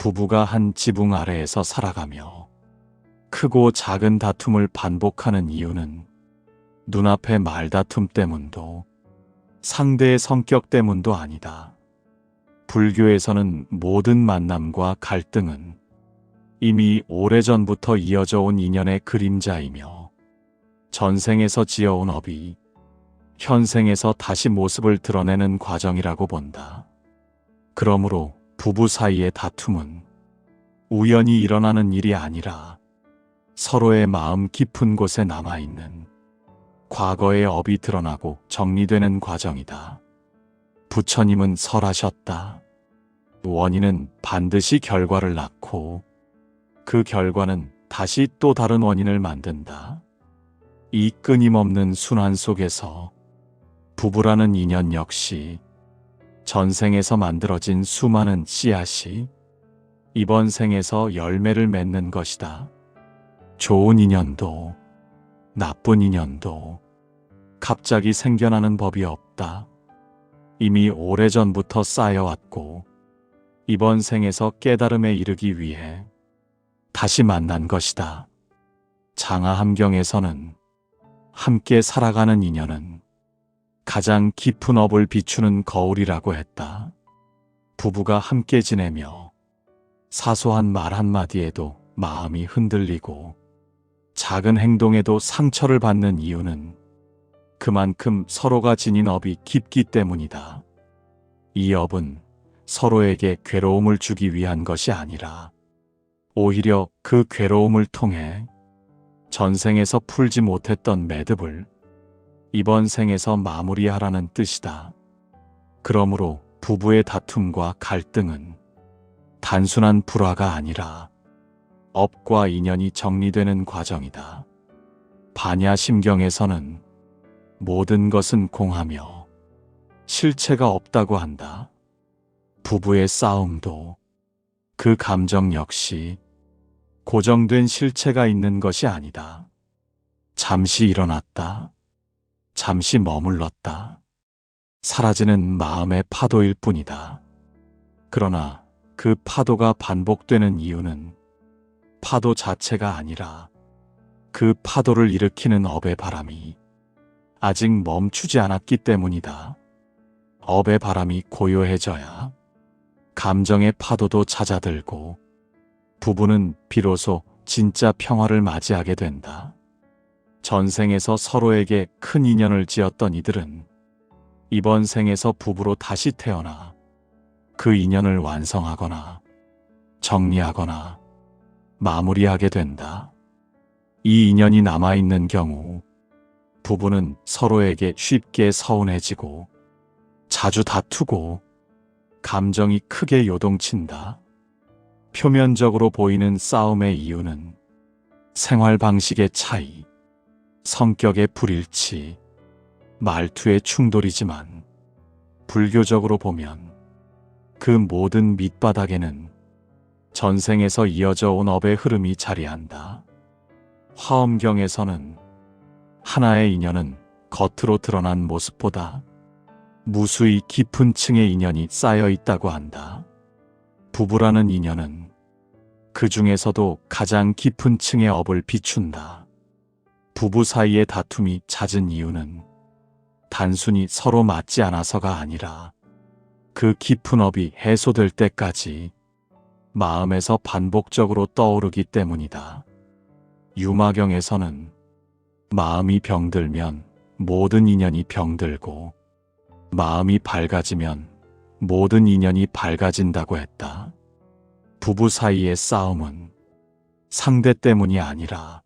부부가 한 지붕 아래에서 살아가며 크고 작은 다툼을 반복하는 이유는 눈앞의 말다툼 때문도 상대의 성격 때문도 아니다. 불교에서는 모든 만남과 갈등은 이미 오래전부터 이어져 온 인연의 그림자이며 전생에서 지어온 업이 현생에서 다시 모습을 드러내는 과정이라고 본다. 그러므로 부부 사이의 다툼은 우연히 일어나는 일이 아니라 서로의 마음 깊은 곳에 남아있는 과거의 업이 드러나고 정리되는 과정이다. 부처님은 설하셨다. 원인은 반드시 결과를 낳고 그 결과는 다시 또 다른 원인을 만든다. 이 끊임없는 순환 속에서 부부라는 인연 역시 전생에서 만들어진 수많은 씨앗이 이번 생에서 열매를 맺는 것이다. 좋은 인연도 나쁜 인연도 갑자기 생겨나는 법이 없다. 이미 오래전부터 쌓여왔고 이번 생에서 깨달음에 이르기 위해 다시 만난 것이다. 장하함경에서는 함께 살아가는 인연은 가장 깊은 업을 비추는 거울이라고 했다. 부부가 함께 지내며 사소한 말 한마디에도 마음이 흔들리고 작은 행동에도 상처를 받는 이유는 그만큼 서로가 지닌 업이 깊기 때문이다. 이 업은 서로에게 괴로움을 주기 위한 것이 아니라 오히려 그 괴로움을 통해 전생에서 풀지 못했던 매듭을 이번 생에서 마무리하라는 뜻이다. 그러므로 부부의 다툼과 갈등은 단순한 불화가 아니라 업과 인연이 정리되는 과정이다. 반야심경에서는 모든 것은 공하며 실체가 없다고 한다. 부부의 싸움도 그 감정 역시 고정된 실체가 있는 것이 아니다. 잠시 일어났다. 잠시 머물렀다. 사라지는 마음의 파도일 뿐이다. 그러나 그 파도가 반복되는 이유는 파도 자체가 아니라 그 파도를 일으키는 업의 바람이 아직 멈추지 않았기 때문이다. 업의 바람이 고요해져야 감정의 파도도 잦아들고 부부는 비로소 진짜 평화를 맞이하게 된다. 전생에서 서로에게 큰 인연을 지었던 이들은 이번 생에서 부부로 다시 태어나 그 인연을 완성하거나 정리하거나 마무리하게 된다. 이 인연이 남아있는 경우 부부는 서로에게 쉽게 서운해지고 자주 다투고 감정이 크게 요동친다. 표면적으로 보이는 싸움의 이유는 생활 방식의 차이, 성격의 불일치, 말투의 충돌이지만 불교적으로 보면 그 모든 밑바닥에는 전생에서 이어져 온 업의 흐름이 자리한다. 화엄경에서는 하나의 인연은 겉으로 드러난 모습보다 무수히 깊은 층의 인연이 쌓여 있다고 한다. 부부라는 인연은 그 중에서도 가장 깊은 층의 업을 비춘다. 부부 사이의 다툼이 잦은 이유는 단순히 서로 맞지 않아서가 아니라 그 깊은 업이 해소될 때까지 마음에서 반복적으로 떠오르기 때문이다. 유마경에서는 마음이 병들면 모든 인연이 병들고 마음이 밝아지면 모든 인연이 밝아진다고 했다. 부부 사이의 싸움은 상대 때문이 아니라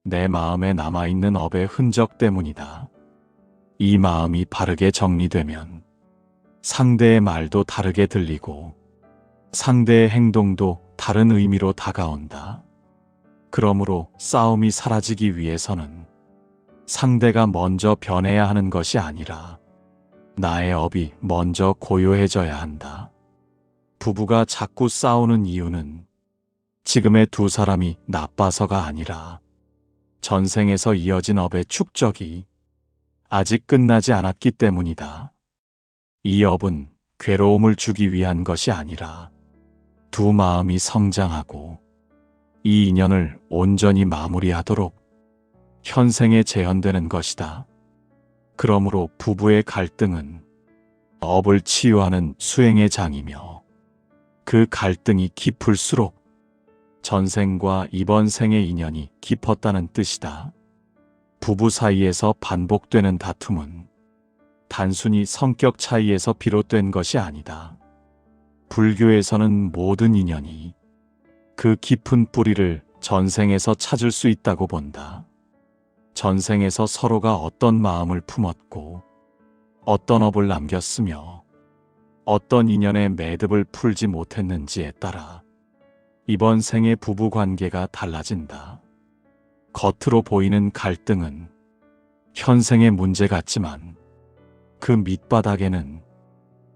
내 마음에 남아있는 업의 흔적 때문이다. 이 마음이 바르게 정리되면 상대의 말도 다르게 들리고 상대의 행동도 다른 의미로 다가온다. 그러므로 싸움이 사라지기 위해서는 상대가 먼저 변해야 하는 것이 아니라 나의 업이 먼저 고요해져야 한다. 부부가 자꾸 싸우는 이유는 지금의 두 사람이 나빠서가 아니라 전생에서 이어진 업의 축적이 아직 끝나지 않았기 때문이다. 이 업은 괴로움을 주기 위한 것이 아니라 두 마음이 성장하고 이 인연을 온전히 마무리하도록 현생에 재현되는 것이다. 그러므로 부부의 갈등은 업을 치유하는 수행의 장이며 그 갈등이 깊을수록 전생과 이번 생의 인연이 깊었다는 뜻이다. 부부 사이에서 반복되는 다툼은 단순히 성격 차이에서 비롯된 것이 아니다. 불교에서는 모든 인연이 그 깊은 뿌리를 전생에서 찾을 수 있다고 본다. 전생에서 서로가 어떤 마음을 품었고 어떤 업을 남겼으며 어떤 인연의 매듭을 풀지 못했는지에 따라 이번 생의 부부 관계가 달라진다. 겉으로 보이는 갈등은 현생의 문제 같지만 그 밑바닥에는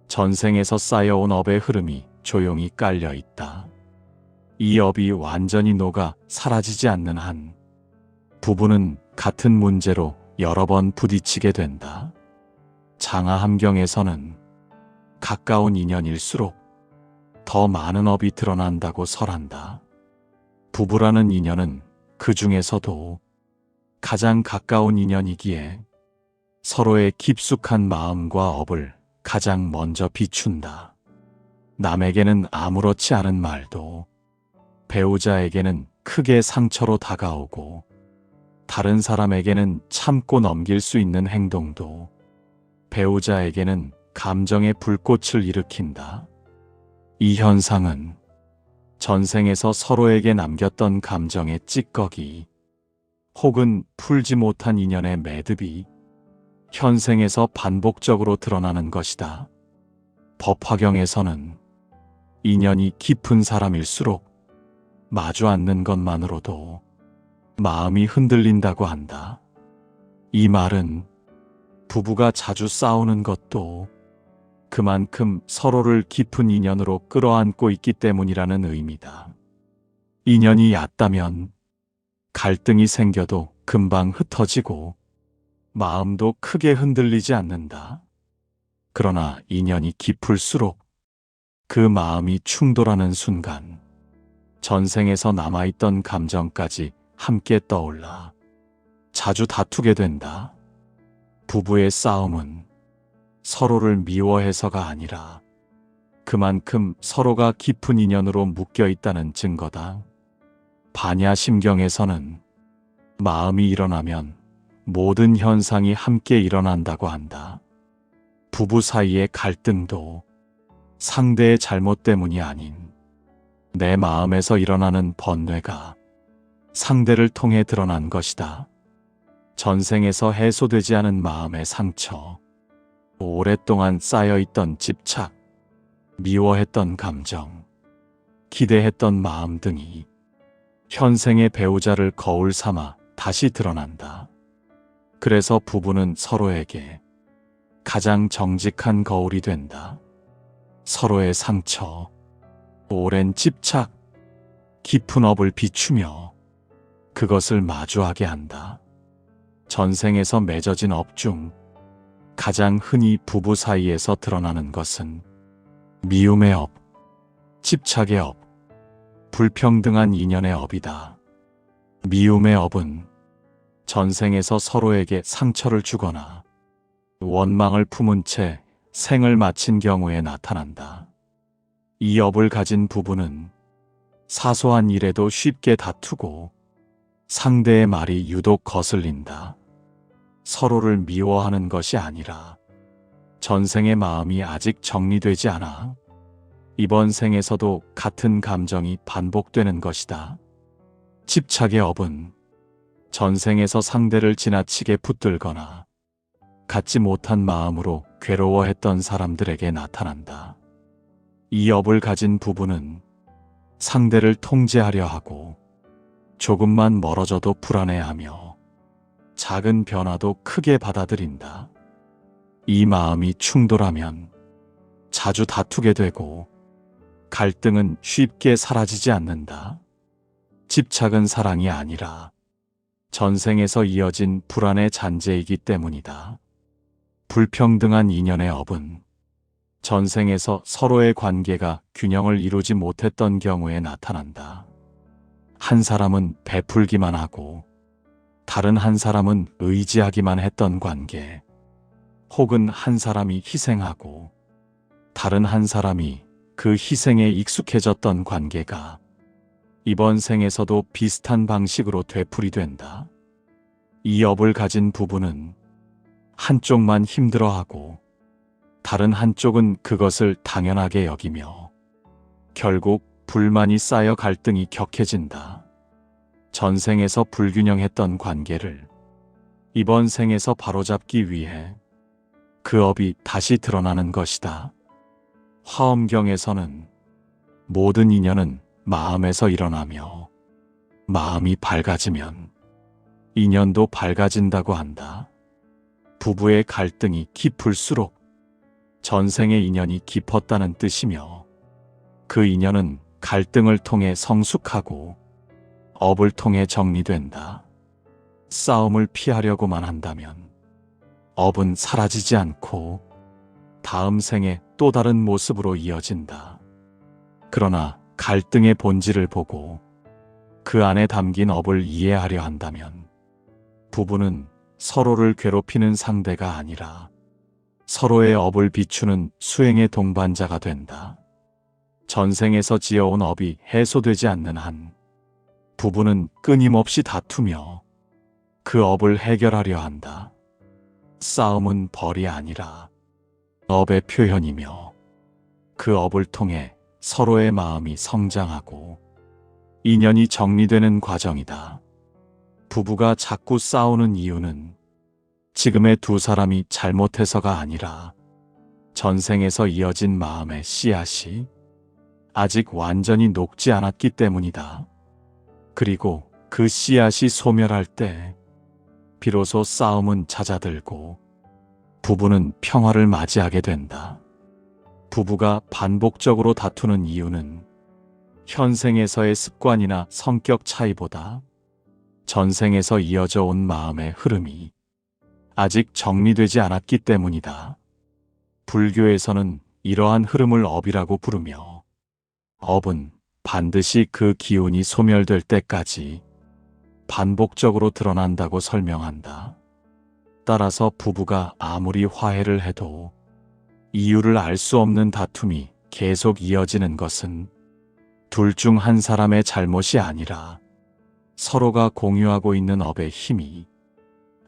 전생에서 쌓여온 업의 흐름이 조용히 깔려 있다. 이 업이 완전히 녹아 사라지지 않는 한 부부는 같은 문제로 여러 번 부딪히게 된다. 장하 함경에서는 가까운 인연일수록 더 많은 업이 드러난다고 설한다. 부부라는 인연은 그 중에서도 가장 가까운 인연이기에 서로의 깊숙한 마음과 업을 가장 먼저 비춘다. 남에게는 아무렇지 않은 말도 배우자에게는 크게 상처로 다가오고 다른 사람에게는 참고 넘길 수 있는 행동도 배우자에게는 감정의 불꽃을 일으킨다. 이 현상은 전생에서 서로에게 남겼던 감정의 찌꺼기 혹은 풀지 못한 인연의 매듭이 현생에서 반복적으로 드러나는 것이다. 법화경에서는 인연이 깊은 사람일수록 마주 앉는 것만으로도 마음이 흔들린다고 한다. 이 말은 부부가 자주 싸우는 것도 그만큼 서로를 깊은 인연으로 끌어안고 있기 때문이라는 의미다. 인연이 얕다면 갈등이 생겨도 금방 흩어지고 마음도 크게 흔들리지 않는다. 그러나 인연이 깊을수록 그 마음이 충돌하는 순간 전생에서 남아있던 감정까지 함께 떠올라 자주 다투게 된다. 부부의 싸움은 서로를 미워해서가 아니라 그만큼 서로가 깊은 인연으로 묶여 있다는 증거다. 반야심경에서는 마음이 일어나면 모든 현상이 함께 일어난다고 한다. 부부 사이의 갈등도 상대의 잘못 때문이 아닌 내 마음에서 일어나는 번뇌가 상대를 통해 드러난 것이다. 전생에서 해소되지 않은 마음의 상처, 오랫동안 쌓여있던 집착, 미워했던 감정, 기대했던 마음 등이 현생의 배우자를 거울 삼아 다시 드러난다. 그래서 부부는 서로에게 가장 정직한 거울이 된다. 서로의 상처, 오랜 집착, 깊은 업을 비추며 그것을 마주하게 한다. 전생에서 맺어진 업 중 가장 흔히 부부 사이에서 드러나는 것은 미움의 업, 집착의 업, 불평등한 인연의 업이다. 미움의 업은 전생에서 서로에게 상처를 주거나 원망을 품은 채 생을 마친 경우에 나타난다. 이 업을 가진 부부는 사소한 일에도 쉽게 다투고 상대의 말이 유독 거슬린다. 서로를 미워하는 것이 아니라 전생의 마음이 아직 정리되지 않아 이번 생에서도 같은 감정이 반복되는 것이다. 집착의 업은 전생에서 상대를 지나치게 붙들거나 갖지 못한 마음으로 괴로워했던 사람들에게 나타난다. 이 업을 가진 부부는 상대를 통제하려 하고 조금만 멀어져도 불안해하며 작은 변화도 크게 받아들인다. 이 마음이 충돌하면 자주 다투게 되고 갈등은 쉽게 사라지지 않는다. 집착은 사랑이 아니라 전생에서 이어진 불안의 잔재이기 때문이다. 불평등한 인연의 업은 전생에서 서로의 관계가 균형을 이루지 못했던 경우에 나타난다. 한 사람은 베풀기만 하고 다른 한 사람은 의지하기만 했던 관계, 혹은 한 사람이 희생하고 다른 한 사람이 그 희생에 익숙해졌던 관계가 이번 생에서도 비슷한 방식으로 되풀이된다. 이 업을 가진 부부는 한쪽만 힘들어하고 다른 한쪽은 그것을 당연하게 여기며 결국 불만이 쌓여 갈등이 격해진다. 전생에서 불균형했던 관계를 이번 생에서 바로잡기 위해 그 업이 다시 드러나는 것이다. 화엄경에서는 모든 인연은 마음에서 일어나며 마음이 밝아지면 인연도 밝아진다고 한다. 부부의 갈등이 깊을수록 전생의 인연이 깊었다는 뜻이며 그 인연은 갈등을 통해 성숙하고 업을 통해 정리된다. 싸움을 피하려고만 한다면 업은 사라지지 않고 다음 생에 또 다른 모습으로 이어진다. 그러나 갈등의 본질을 보고 그 안에 담긴 업을 이해하려 한다면 부부는 서로를 괴롭히는 상대가 아니라 서로의 업을 비추는 수행의 동반자가 된다. 전생에서 지어온 업이 해소되지 않는 한 부부는 끊임없이 다투며 그 업을 해결하려 한다. 싸움은 벌이 아니라 업의 표현이며 그 업을 통해 서로의 마음이 성장하고 인연이 정리되는 과정이다. 부부가 자꾸 싸우는 이유는 지금의 두 사람이 잘못해서가 아니라 전생에서 이어진 마음의 씨앗이 아직 완전히 녹지 않았기 때문이다. 그리고 그 씨앗이 소멸할 때 비로소 싸움은 잦아들고 부부는 평화를 맞이하게 된다. 부부가 반복적으로 다투는 이유는 현생에서의 습관이나 성격 차이보다 전생에서 이어져 온 마음의 흐름이 아직 정리되지 않았기 때문이다. 불교에서는 이러한 흐름을 업이라고 부르며 업은 반드시 그 기운이 소멸될 때까지 반복적으로 드러난다고 설명한다. 따라서 부부가 아무리 화해를 해도 이유를 알 수 없는 다툼이 계속 이어지는 것은 둘 중 한 사람의 잘못이 아니라 서로가 공유하고 있는 업의 힘이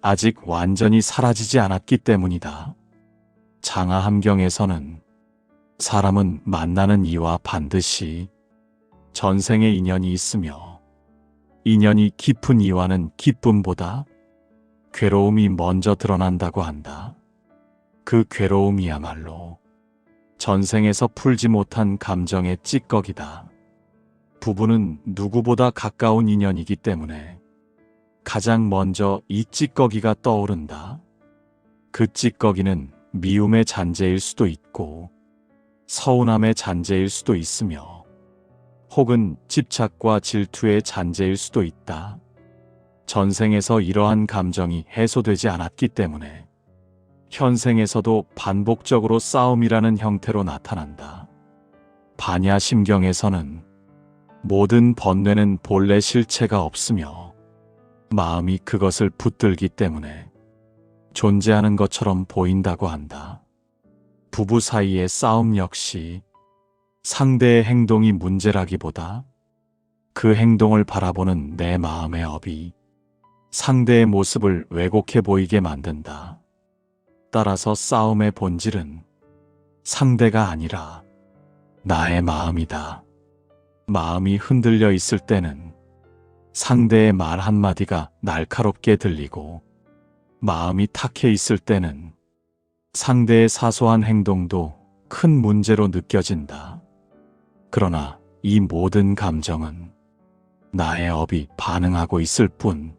아직 완전히 사라지지 않았기 때문이다. 장하함경에서는 사람은 만나는 이와 반드시 전생의 인연이 있으며 인연이 깊은 이와는 기쁨보다 괴로움이 먼저 드러난다고 한다. 그 괴로움이야말로 전생에서 풀지 못한 감정의 찌꺼기다. 부부는 누구보다 가까운 인연이기 때문에 가장 먼저 이 찌꺼기가 떠오른다. 그 찌꺼기는 미움의 잔재일 수도 있고 서운함의 잔재일 수도 있으며 혹은 집착과 질투의 잔재일 수도 있다. 전생에서 이러한 감정이 해소되지 않았기 때문에 현생에서도 반복적으로 싸움이라는 형태로 나타난다. 반야심경에서는 모든 번뇌는 본래 실체가 없으며 마음이 그것을 붙들기 때문에 존재하는 것처럼 보인다고 한다. 부부 사이의 싸움 역시 상대의 행동이 문제라기보다 그 행동을 바라보는 내 마음의 업이 상대의 모습을 왜곡해 보이게 만든다. 따라서 싸움의 본질은 상대가 아니라 나의 마음이다. 마음이 흔들려 있을 때는 상대의 말 한마디가 날카롭게 들리고 마음이 탁해 있을 때는 상대의 사소한 행동도 큰 문제로 느껴진다. 그러나 이 모든 감정은 나의 업이 반응하고 있을 뿐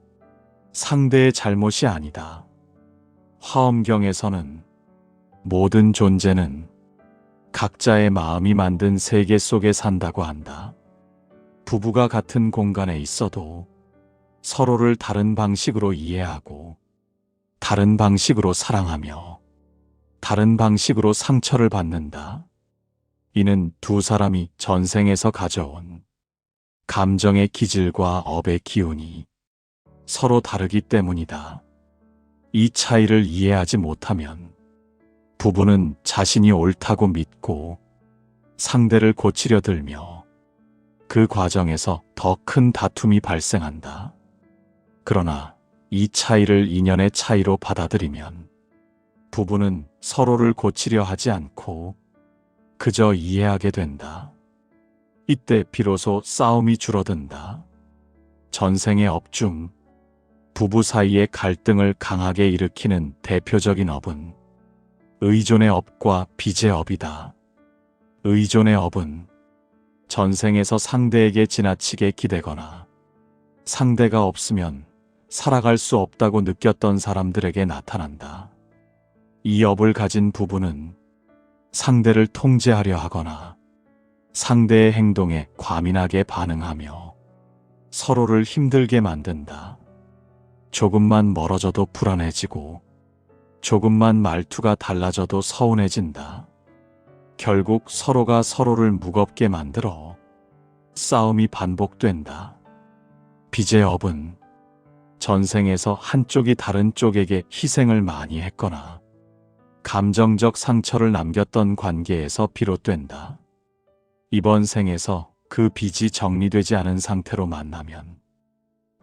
상대의 잘못이 아니다. 화엄경에서는 모든 존재는 각자의 마음이 만든 세계 속에 산다고 한다. 부부가 같은 공간에 있어도 서로를 다른 방식으로 이해하고 다른 방식으로 사랑하며 다른 방식으로 상처를 받는다. 이는 두 사람이 전생에서 가져온 감정의 기질과 업의 기운이 서로 다르기 때문이다. 이 차이를 이해하지 못하면 부부는 자신이 옳다고 믿고 상대를 고치려 들며 그 과정에서 더 큰 다툼이 발생한다. 그러나 이 차이를 인연의 차이로 받아들이면 부부는 서로를 고치려 하지 않고 그저 이해하게 된다. 이때 비로소 싸움이 줄어든다. 전생의 업 중 부부 사이의 갈등을 강하게 일으키는 대표적인 업은 의존의 업과 빚의 업이다. 의존의 업은 전생에서 상대에게 지나치게 기대거나 상대가 없으면 살아갈 수 없다고 느꼈던 사람들에게 나타난다. 이 업을 가진 부부는 상대를 통제하려 하거나 상대의 행동에 과민하게 반응하며 서로를 힘들게 만든다. 조금만 멀어져도 불안해지고 조금만 말투가 달라져도 서운해진다. 결국 서로가 서로를 무겁게 만들어 싸움이 반복된다. 빚의 업은 전생에서 한쪽이 다른 쪽에게 희생을 많이 했거나 감정적 상처를 남겼던 관계에서 비롯된다. 이번 생에서 그 빚이 정리되지 않은 상태로 만나면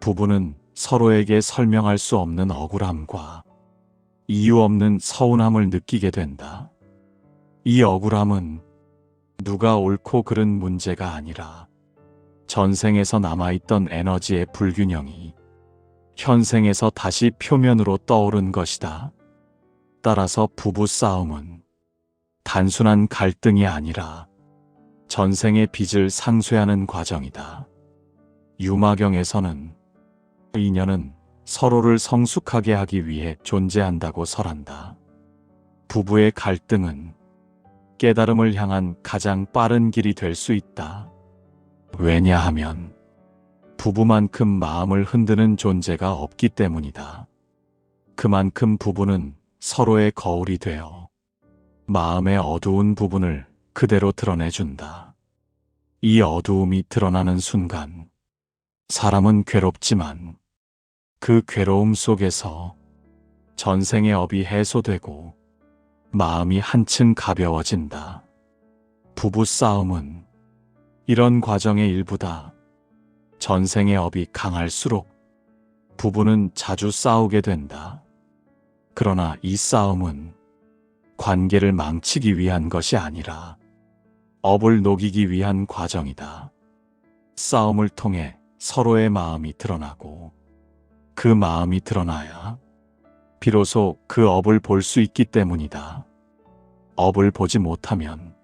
부부는 서로에게 설명할 수 없는 억울함과 이유 없는 서운함을 느끼게 된다. 이 억울함은 누가 옳고 그른 문제가 아니라 전생에서 남아있던 에너지의 불균형이 현생에서 다시 표면으로 떠오른 것이다. 따라서 부부 싸움은 단순한 갈등이 아니라 전생의 빚을 상쇄하는 과정이다. 유마경에서는 인연은 서로를 성숙하게 하기 위해 존재한다고 설한다. 부부의 갈등은 깨달음을 향한 가장 빠른 길이 될 수 있다. 왜냐하면 부부만큼 마음을 흔드는 존재가 없기 때문이다. 그만큼 부부는 서로의 거울이 되어 마음의 어두운 부분을 그대로 드러내준다. 이 어두움이 드러나는 순간 사람은 괴롭지만 그 괴로움 속에서 전생의 업이 해소되고 마음이 한층 가벼워진다. 부부 싸움은 이런 과정의 일부다. 전생의 업이 강할수록 부부는 자주 싸우게 된다. 그러나 이 싸움은 관계를 망치기 위한 것이 아니라 업을 녹이기 위한 과정이다. 싸움을 통해 서로의 마음이 드러나고 그 마음이 드러나야 비로소 그 업을 볼 수 있기 때문이다. 업을 보지 못하면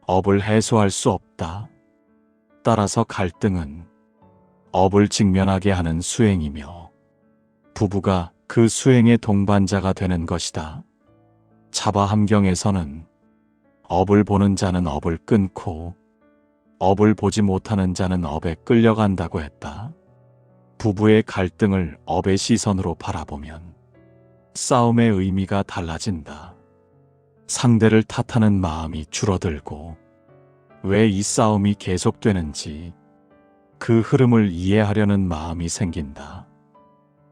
업을 해소할 수 없다. 따라서 갈등은 업을 직면하게 하는 수행이며 부부가 그 수행의 동반자가 되는 것이다. 차바함경에서는 업을 보는 자는 업을 끊고 업을 보지 못하는 자는 업에 끌려간다고 했다. 부부의 갈등을 업의 시선으로 바라보면 싸움의 의미가 달라진다. 상대를 탓하는 마음이 줄어들고 왜 이 싸움이 계속되는지 그 흐름을 이해하려는 마음이 생긴다.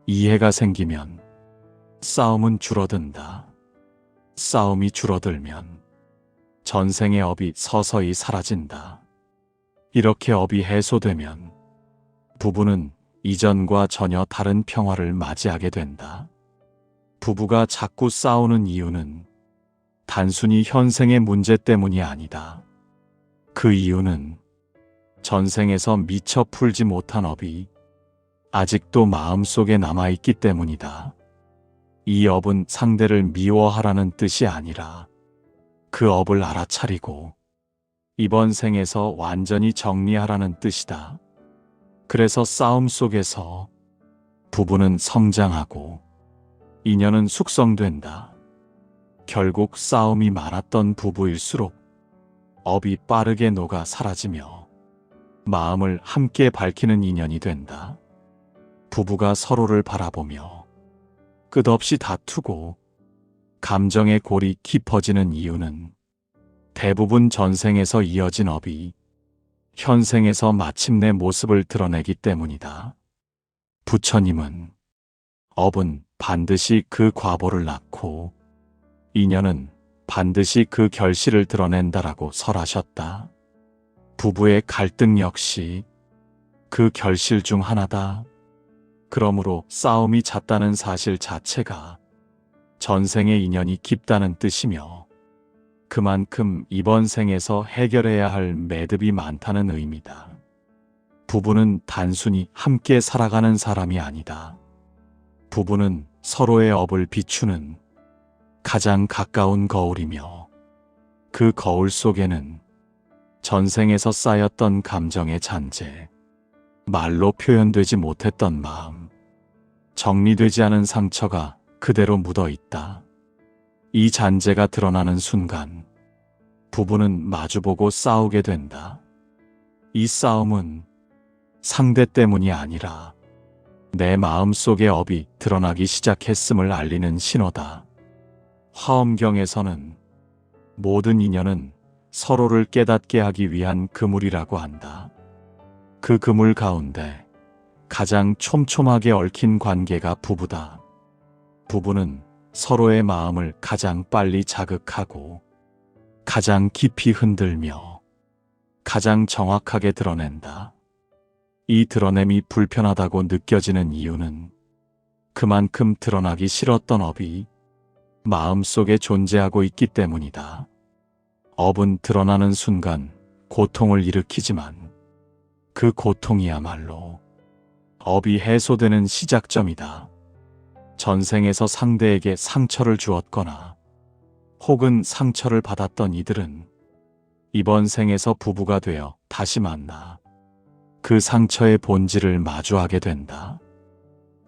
이해가 생기면 싸움은 줄어든다. 싸움이 줄어들면 전생의 업이 서서히 사라진다. 이렇게 업이 해소되면 부부는 이전과 전혀 다른 평화를 맞이하게 된다. 부부가 자꾸 싸우는 이유는 단순히 현생의 문제 때문이 아니다. 그 이유는 전생에서 미처 풀지 못한 업이 아직도 마음속에 남아있기 때문이다. 이 업은 상대를 미워하라는 뜻이 아니라 그 업을 알아차리고 이번 생에서 완전히 정리하라는 뜻이다. 그래서 싸움 속에서 부부는 성장하고 인연은 숙성된다. 결국 싸움이 많았던 부부일수록 업이 빠르게 녹아 사라지며 마음을 함께 밝히는 인연이 된다. 부부가 서로를 바라보며 끝없이 다투고 감정의 골이 깊어지는 이유는 대부분 전생에서 이어진 업이 현생에서 마침내 모습을 드러내기 때문이다. 부처님은 업은 반드시 그 과보를 낳고 인연은 반드시 그 결실을 드러낸다라고 설하셨다. 부부의 갈등 역시 그 결실 중 하나다. 그러므로 싸움이 잦다는 사실 자체가 전생의 인연이 깊다는 뜻이며 그만큼 이번 생에서 해결해야 할 매듭이 많다는 의미다. 부부는 단순히 함께 살아가는 사람이 아니다. 부부는 서로의 업을 비추는 가장 가까운 거울이며 그 거울 속에는 전생에서 쌓였던 감정의 잔재, 말로 표현되지 못했던 마음, 정리되지 않은 상처가 그대로 묻어 있다. 이 잔재가 드러나는 순간 부부는 마주보고 싸우게 된다. 이 싸움은 상대 때문이 아니라 내 마음속의 업이 드러나기 시작했음을 알리는 신호다. 화엄경에서는 모든 인연은 서로를 깨닫게 하기 위한 그물이라고 한다. 그 그물 가운데 가장 촘촘하게 얽힌 관계가 부부다. 부부는 서로의 마음을 가장 빨리 자극하고 가장 깊이 흔들며 가장 정확하게 드러낸다. 이 드러냄이 불편하다고 느껴지는 이유는 그만큼 드러나기 싫었던 업이 마음속에 존재하고 있기 때문이다. 업은 드러나는 순간 고통을 일으키지만 그 고통이야말로 업이 해소되는 시작점이다. 전생에서 상대에게 상처를 주었거나 혹은 상처를 받았던 이들은 이번 생에서 부부가 되어 다시 만나 그 상처의 본질을 마주하게 된다.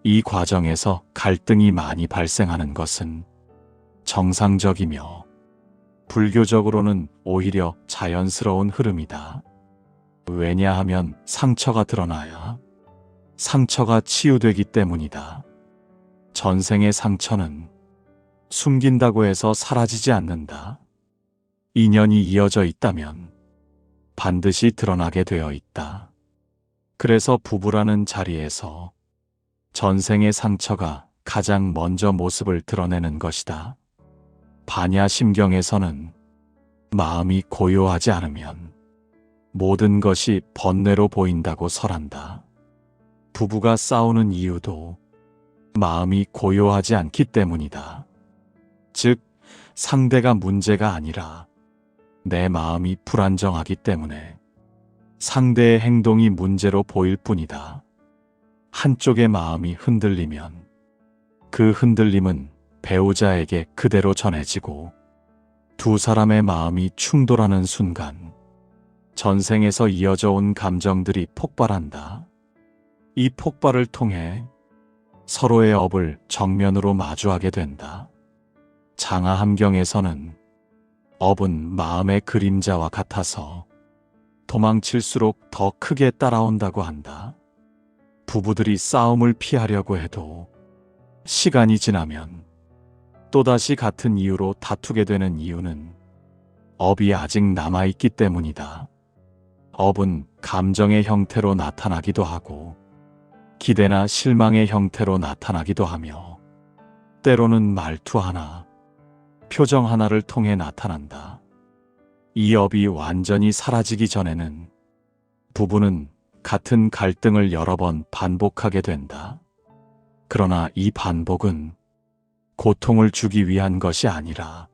이 과정에서 갈등이 많이 발생하는 것은 정상적이며 불교적으로는 오히려 자연스러운 흐름이다. 왜냐하면 상처가 드러나야 상처가 치유되기 때문이다. 전생의 상처는 숨긴다고 해서 사라지지 않는다. 인연이 이어져 있다면 반드시 드러나게 되어 있다. 그래서 부부라는 자리에서 전생의 상처가 가장 먼저 모습을 드러내는 것이다. 반야심경에서는 마음이 고요하지 않으면 모든 것이 번뇌로 보인다고 설한다. 부부가 싸우는 이유도 마음이 고요하지 않기 때문이다. 즉, 상대가 문제가 아니라 내 마음이 불안정하기 때문에 상대의 행동이 문제로 보일 뿐이다. 한쪽의 마음이 흔들리면 그 흔들림은 배우자에게 그대로 전해지고 두 사람의 마음이 충돌하는 순간 전생에서 이어져 온 감정들이 폭발한다. 이 폭발을 통해 서로의 업을 정면으로 마주하게 된다. 장하함경에서는 업은 마음의 그림자와 같아서 도망칠수록 더 크게 따라온다고 한다. 부부들이 싸움을 피하려고 해도 시간이 지나면 또다시 같은 이유로 다투게 되는 이유는 업이 아직 남아있기 때문이다. 업은 감정의 형태로 나타나기도 하고 기대나 실망의 형태로 나타나기도 하며 때로는 말투 하나, 표정 하나를 통해 나타난다. 이 업이 완전히 사라지기 전에는 부부는 같은 갈등을 여러 번 반복하게 된다. 그러나 이 반복은 고통을 주기 위한 것이 아니라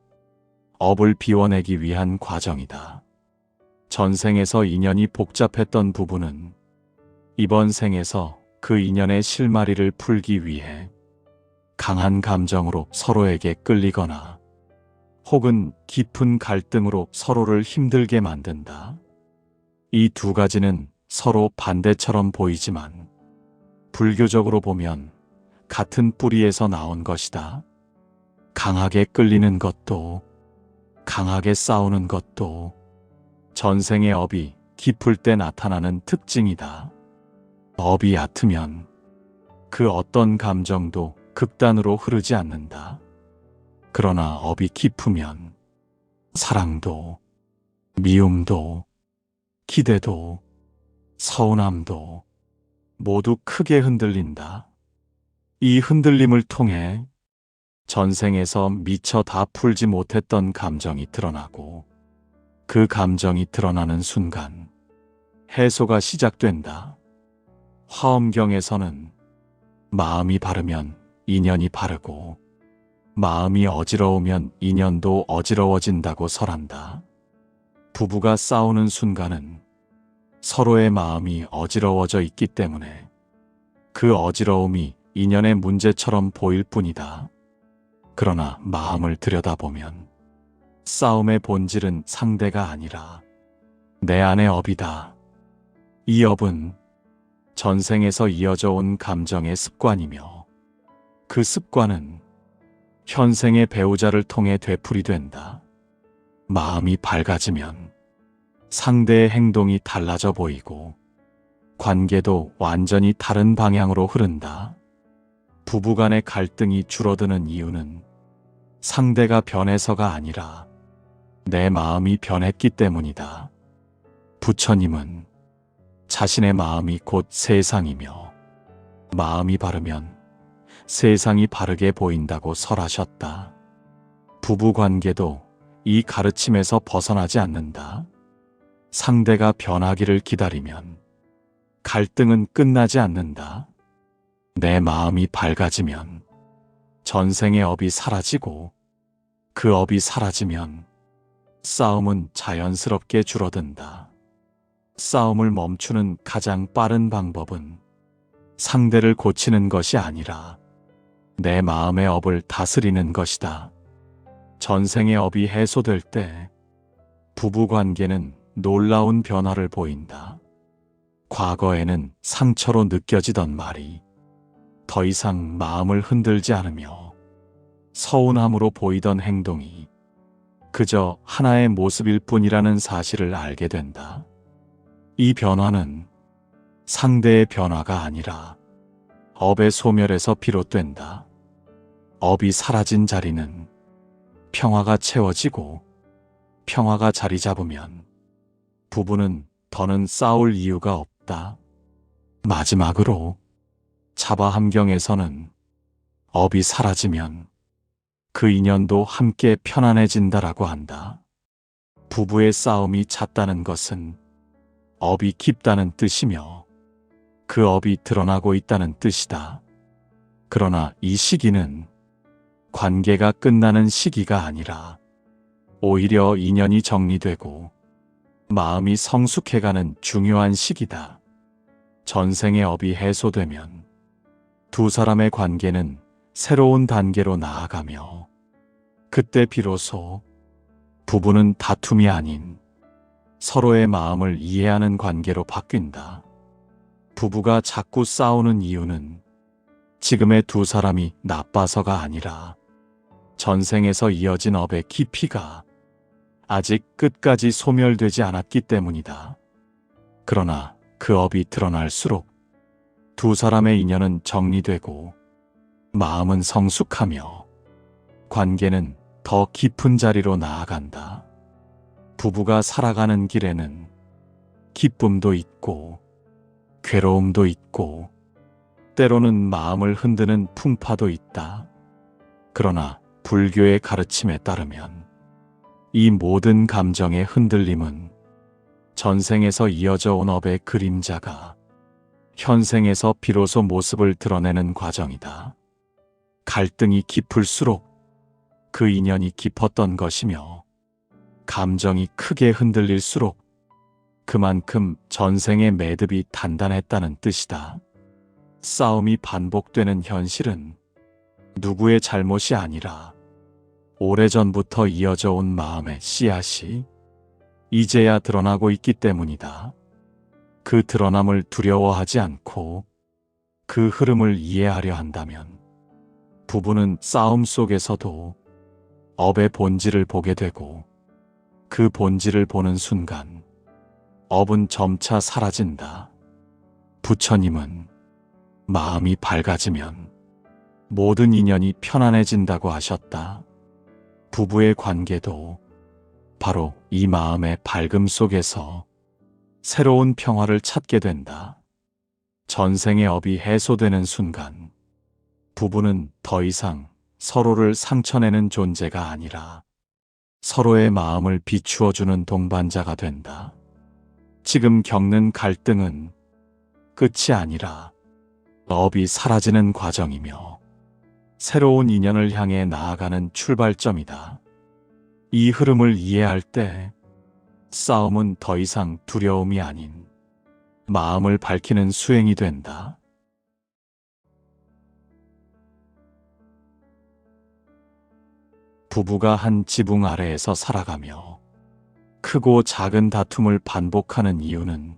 업을 비워내기 위한 과정이다. 전생에서 인연이 복잡했던 부부는 이번 생에서 그 인연의 실마리를 풀기 위해 강한 감정으로 서로에게 끌리거나 혹은 깊은 갈등으로 서로를 힘들게 만든다. 이 두 가지는 서로 반대처럼 보이지만 불교적으로 보면 같은 뿌리에서 나온 것이다. 강하게 끌리는 것도 강하게 싸우는 것도 전생의 업이 깊을 때 나타나는 특징이다. 업이 얕으면 그 어떤 감정도 극단으로 흐르지 않는다. 그러나 업이 깊으면 사랑도, 미움도, 기대도, 서운함도 모두 크게 흔들린다. 이 흔들림을 통해 전생에서 미처 다 풀지 못했던 감정이 드러나고, 그 감정이 드러나는 순간 해소가 시작된다. 화엄경에서는 마음이 바르면 인연이 바르고, 마음이 어지러우면 인연도 어지러워진다고 설한다. 부부가 싸우는 순간은 서로의 마음이 어지러워져 있기 때문에 그 어지러움이 인연의 문제처럼 보일 뿐이다. 그러나 마음을 들여다보면 싸움의 본질은 상대가 아니라 내 안의 업이다. 이 업은 전생에서 이어져 온 감정의 습관이며, 그 습관은 현생의 배우자를 통해 되풀이된다. 마음이 밝아지면 상대의 행동이 달라져 보이고 관계도 완전히 다른 방향으로 흐른다. 부부간의 갈등이 줄어드는 이유는 상대가 변해서가 아니라 내 마음이 변했기 때문이다. 부처님은 자신의 마음이 곧 세상이며, 마음이 바르면 세상이 바르게 보인다고 설하셨다. 부부관계도 이 가르침에서 벗어나지 않는다. 상대가 변하기를 기다리면 갈등은 끝나지 않는다. 내 마음이 밝아지면 전생의 업이 사라지고, 그 업이 사라지면 싸움은 자연스럽게 줄어든다. 싸움을 멈추는 가장 빠른 방법은 상대를 고치는 것이 아니라 내 마음의 업을 다스리는 것이다. 전생의 업이 해소될 때 부부관계는 놀라운 변화를 보인다. 과거에는 상처로 느껴지던 말이 더 이상 마음을 흔들지 않으며, 서운함으로 보이던 행동이 그저 하나의 모습일 뿐이라는 사실을 알게 된다. 이 변화는 상대의 변화가 아니라 업의 소멸에서 비롯된다. 업이 사라진 자리는 평화가 채워지고, 평화가 자리 잡으면 부부는 더는 싸울 이유가 없다. 마지막으로 자바함경에서는 업이 사라지면 그 인연도 함께 편안해진다라고 한다. 부부의 싸움이 잦다는 것은 업이 깊다는 뜻이며, 그 업이 드러나고 있다는 뜻이다. 그러나 이 시기는 관계가 끝나는 시기가 아니라 오히려 인연이 정리되고 마음이 성숙해가는 중요한 시기다. 전생의 업이 해소되면 두 사람의 관계는 새로운 단계로 나아가며, 그때 비로소 부부는 다툼이 아닌 서로의 마음을 이해하는 관계로 바뀐다. 부부가 자꾸 싸우는 이유는 지금의 두 사람이 나빠서가 아니라 전생에서 이어진 업의 깊이가 아직 끝까지 소멸되지 않았기 때문이다. 그러나 그 업이 드러날수록 두 사람의 인연은 정리되고 마음은 성숙하며 관계는 더 깊은 자리로 나아간다. 부부가 살아가는 길에는 기쁨도 있고 괴로움도 있고 때로는 마음을 흔드는 풍파도 있다. 그러나 불교의 가르침에 따르면 이 모든 감정의 흔들림은 전생에서 이어져 온 업의 그림자가 현생에서 비로소 모습을 드러내는 과정이다. 갈등이 깊을수록 그 인연이 깊었던 것이며, 감정이 크게 흔들릴수록 그만큼 전생의 매듭이 단단했다는 뜻이다. 싸움이 반복되는 현실은 누구의 잘못이 아니라 오래전부터 이어져 온 마음의 씨앗이 이제야 드러나고 있기 때문이다. 그 드러남을 두려워하지 않고 그 흐름을 이해하려 한다면 부부는 싸움 속에서도 업의 본질을 보게 되고, 그 본질을 보는 순간 업은 점차 사라진다. 부처님은 마음이 밝아지면 모든 인연이 편안해진다고 하셨다. 부부의 관계도 바로 이 마음의 밝음 속에서 새로운 평화를 찾게 된다. 전생의 업이 해소되는 순간 부부는 더 이상 서로를 상처내는 존재가 아니라 서로의 마음을 비추어주는 동반자가 된다. 지금 겪는 갈등은 끝이 아니라 업이 사라지는 과정이며 새로운 인연을 향해 나아가는 출발점이다. 이 흐름을 이해할 때 싸움은 더 이상 두려움이 아닌 마음을 밝히는 수행이 된다. 부부가 한 지붕 아래에서 살아가며 크고 작은 다툼을 반복하는 이유는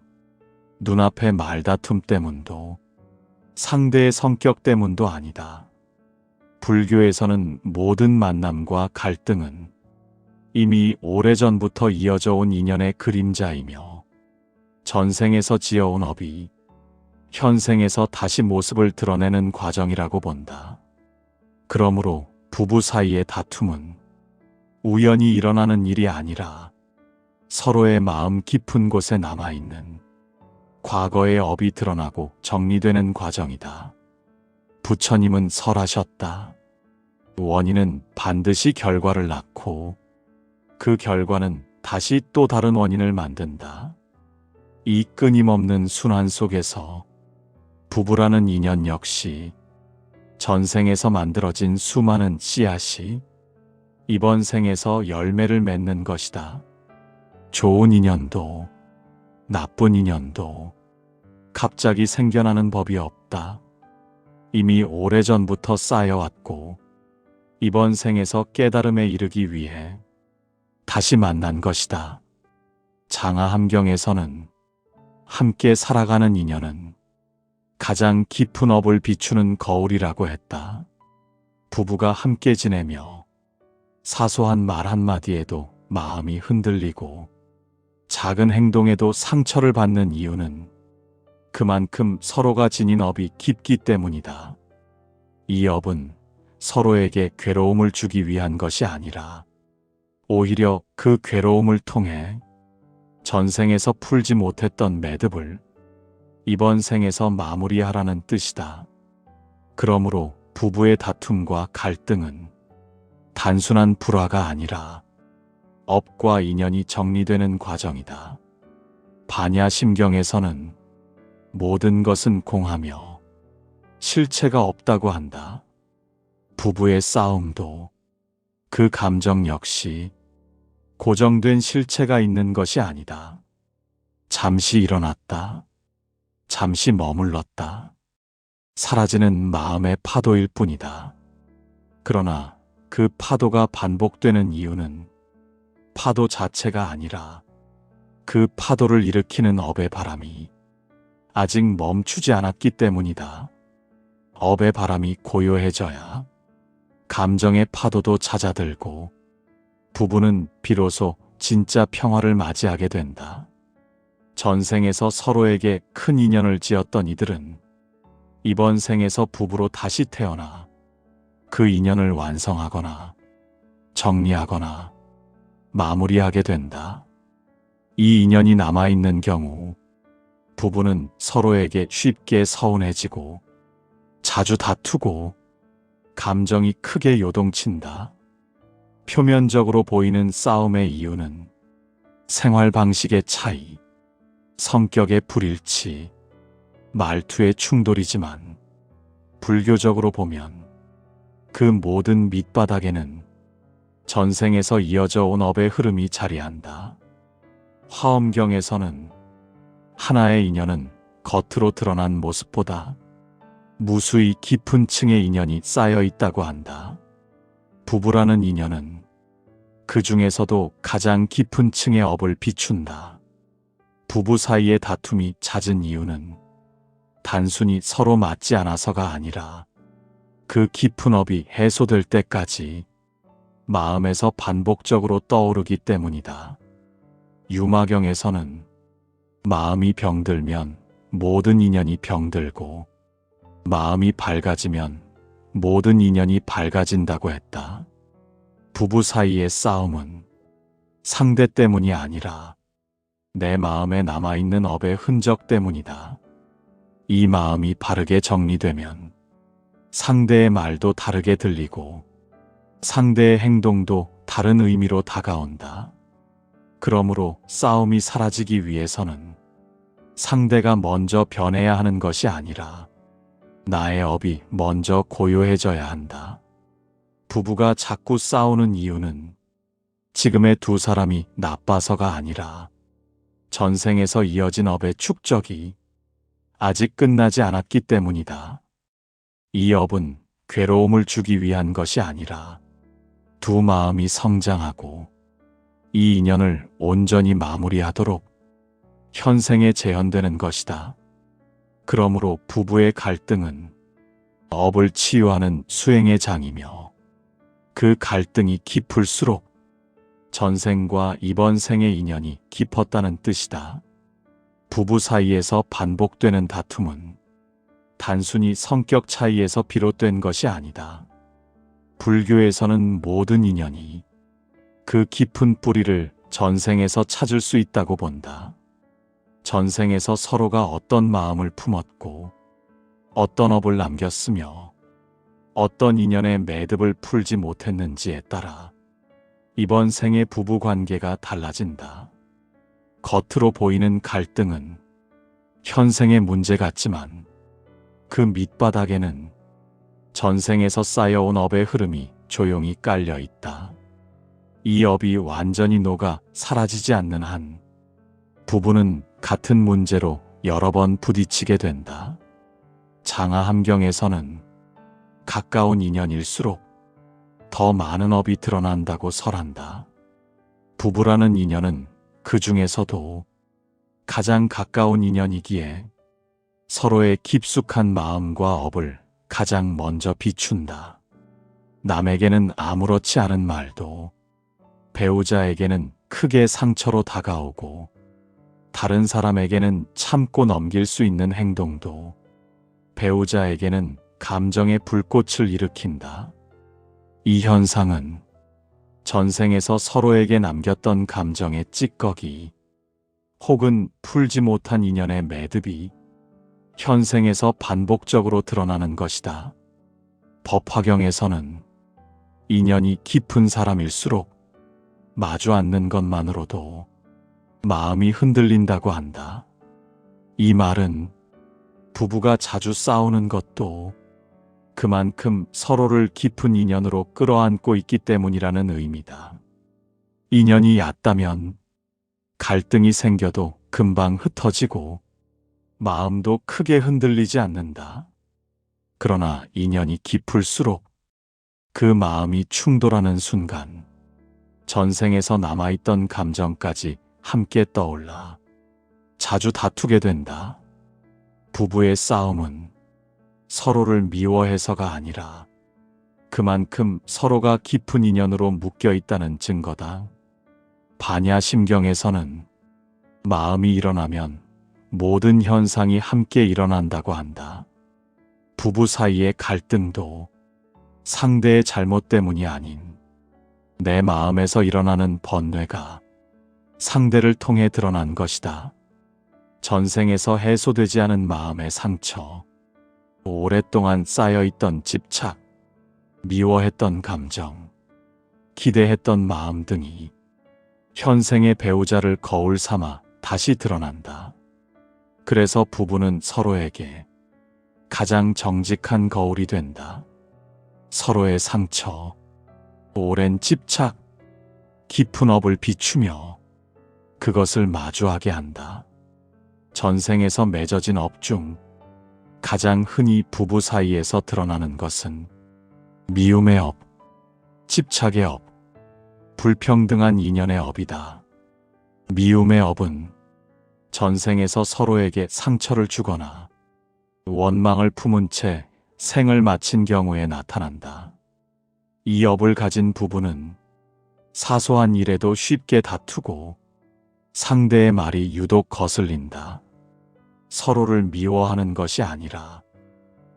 눈앞의 말다툼 때문도 상대의 성격 때문도 아니다. 불교에서는 모든 만남과 갈등은 이미 오래전부터 이어져 온 인연의 그림자이며 전생에서 지어온 업이 현생에서 다시 모습을 드러내는 과정이라고 본다. 그러므로 부부 사이의 다툼은 우연히 일어나는 일이 아니라 서로의 마음 깊은 곳에 남아있는 과거의 업이 드러나고 정리되는 과정이다. 부처님은 설하셨다. 원인은 반드시 결과를 낳고 그 결과는 다시 또 다른 원인을 만든다. 이 끊임없는 순환 속에서 부부라는 인연 역시 전생에서 만들어진 수많은 씨앗이 이번 생에서 열매를 맺는 것이다. 좋은 인연도 나쁜 인연도 갑자기 생겨나는 법이 없다. 이미 오래전부터 쌓여왔고 이번 생에서 깨달음에 이르기 위해 다시 만난 것이다. 장하함경에서는 함께 살아가는 인연은 가장 깊은 업을 비추는 거울이라고 했다. 부부가 함께 지내며 사소한 말 한마디에도 마음이 흔들리고 작은 행동에도 상처를 받는 이유는 그만큼 서로가 지닌 업이 깊기 때문이다. 이 업은 서로에게 괴로움을 주기 위한 것이 아니라 오히려 그 괴로움을 통해 전생에서 풀지 못했던 매듭을 이번 생에서 마무리하라는 뜻이다. 그러므로 부부의 다툼과 갈등은 단순한 불화가 아니라 업과 인연이 정리되는 과정이다. 반야심경에서는 모든 것은 공하며 실체가 없다고 한다. 부부의 싸움도 그 감정 역시 고정된 실체가 있는 것이 아니다. 잠시 일어났다. 잠시 머물렀다. 사라지는 마음의 파도일 뿐이다. 그러나 그 파도가 반복되는 이유는 파도 자체가 아니라 그 파도를 일으키는 업의 바람이 아직 멈추지 않았기 때문이다. 업의 바람이 고요해져야 감정의 파도도 잦아들고 부부는 비로소 진짜 평화를 맞이하게 된다. 전생에서 서로에게 큰 인연을 지었던 이들은 이번 생에서 부부로 다시 태어나 그 인연을 완성하거나 정리하거나 마무리하게 된다. 이 인연이 남아있는 경우 부부는 서로에게 쉽게 서운해지고 자주 다투고 감정이 크게 요동친다. 표면적으로 보이는 싸움의 이유는 생활 방식의 차이, 성격의 불일치, 말투의 충돌이지만 불교적으로 보면 그 모든 밑바닥에는 전생에서 이어져 온 업의 흐름이 자리한다. 화엄경에서는 하나의 인연은 겉으로 드러난 모습보다 무수히 깊은 층의 인연이 쌓여 있다고 한다. 부부라는 인연은 그 중에서도 가장 깊은 층의 업을 비춘다. 부부 사이의 다툼이 잦은 이유는 단순히 서로 맞지 않아서가 아니라 그 깊은 업이 해소될 때까지 마음에서 반복적으로 떠오르기 때문이다. 유마경에서는 마음이 병들면 모든 인연이 병들고 마음이 밝아지면 모든 인연이 밝아진다고 했다. 부부 사이의 싸움은 상대 때문이 아니라 내 마음에 남아있는 업의 흔적 때문이다. 이 마음이 바르게 정리되면 상대의 말도 다르게 들리고 상대의 행동도 다른 의미로 다가온다. 그러므로 싸움이 사라지기 위해서는 상대가 먼저 변해야 하는 것이 아니라 나의 업이 먼저 고요해져야 한다. 부부가 자꾸 싸우는 이유는 지금의 두 사람이 나빠서가 아니라 전생에서 이어진 업의 축적이 아직 끝나지 않았기 때문이다. 이 업은 괴로움을 주기 위한 것이 아니라 두 마음이 성장하고 이 인연을 온전히 마무리하도록 현생에 재현되는 것이다. 그러므로 부부의 갈등은 업을 치유하는 수행의 장이며 그 갈등이 깊을수록 전생과 이번 생의 인연이 깊었다는 뜻이다. 부부 사이에서 반복되는 다툼은 단순히 성격 차이에서 비롯된 것이 아니다. 불교에서는 모든 인연이 그 깊은 뿌리를 전생에서 찾을 수 있다고 본다. 전생에서 서로가 어떤 마음을 품었고 어떤 업을 남겼으며 어떤 인연의 매듭을 풀지 못했는지에 따라 이번 생의 부부 관계가 달라진다. 겉으로 보이는 갈등은 현생의 문제 같지만 그 밑바닥에는 전생에서 쌓여온 업의 흐름이 조용히 깔려 있다. 이 업이 완전히 녹아 사라지지 않는 한 부부는 같은 문제로 여러 번 부딪히게 된다. 장하 함경에서는 가까운 인연일수록 더 많은 업이 드러난다고 설한다. 부부라는 인연은 그 중에서도 가장 가까운 인연이기에 서로의 깊숙한 마음과 업을 가장 먼저 비춘다. 남에게는 아무렇지 않은 말도 배우자에게는 크게 상처로 다가오고 다른 사람에게는 참고 넘길 수 있는 행동도 배우자에게는 감정의 불꽃을 일으킨다. 이 현상은 전생에서 서로에게 남겼던 감정의 찌꺼기 혹은 풀지 못한 인연의 매듭이 현생에서 반복적으로 드러나는 것이다. 법화경에서는 인연이 깊은 사람일수록 마주 앉는 것만으로도 마음이 흔들린다고 한다. 이 말은 부부가 자주 싸우는 것도 그만큼 서로를 깊은 인연으로 끌어안고 있기 때문이라는 의미다. 인연이 얕다면 갈등이 생겨도 금방 흩어지고 마음도 크게 흔들리지 않는다. 그러나 인연이 깊을수록 그 마음이 충돌하는 순간 전생에서 남아있던 감정까지 함께 떠올라 자주 다투게 된다. 부부의 싸움은 서로를 미워해서가 아니라 그만큼 서로가 깊은 인연으로 묶여 있다는 증거다. 반야심경에서는 마음이 일어나면 모든 현상이 함께 일어난다고 한다. 부부 사이의 갈등도 상대의 잘못 때문이 아닌 내 마음에서 일어나는 번뇌가 상대를 통해 드러난 것이다. 전생에서 해소되지 않은 마음의 상처, 오랫동안 쌓여있던 집착, 미워했던 감정, 기대했던 마음 등이 현생의 배우자를 거울 삼아 다시 드러난다. 그래서 부부는 서로에게 가장 정직한 거울이 된다. 서로의 상처, 오랜 집착, 깊은 업을 비추며 그것을 마주하게 한다. 전생에서 맺어진 업 중 가장 흔히 부부 사이에서 드러나는 것은 미움의 업, 집착의 업, 불평등한 인연의 업이다. 미움의 업은 전생에서 서로에게 상처를 주거나 원망을 품은 채 생을 마친 경우에 나타난다. 이 업을 가진 부부는 사소한 일에도 쉽게 다투고 상대의 말이 유독 거슬린다. 서로를 미워하는 것이 아니라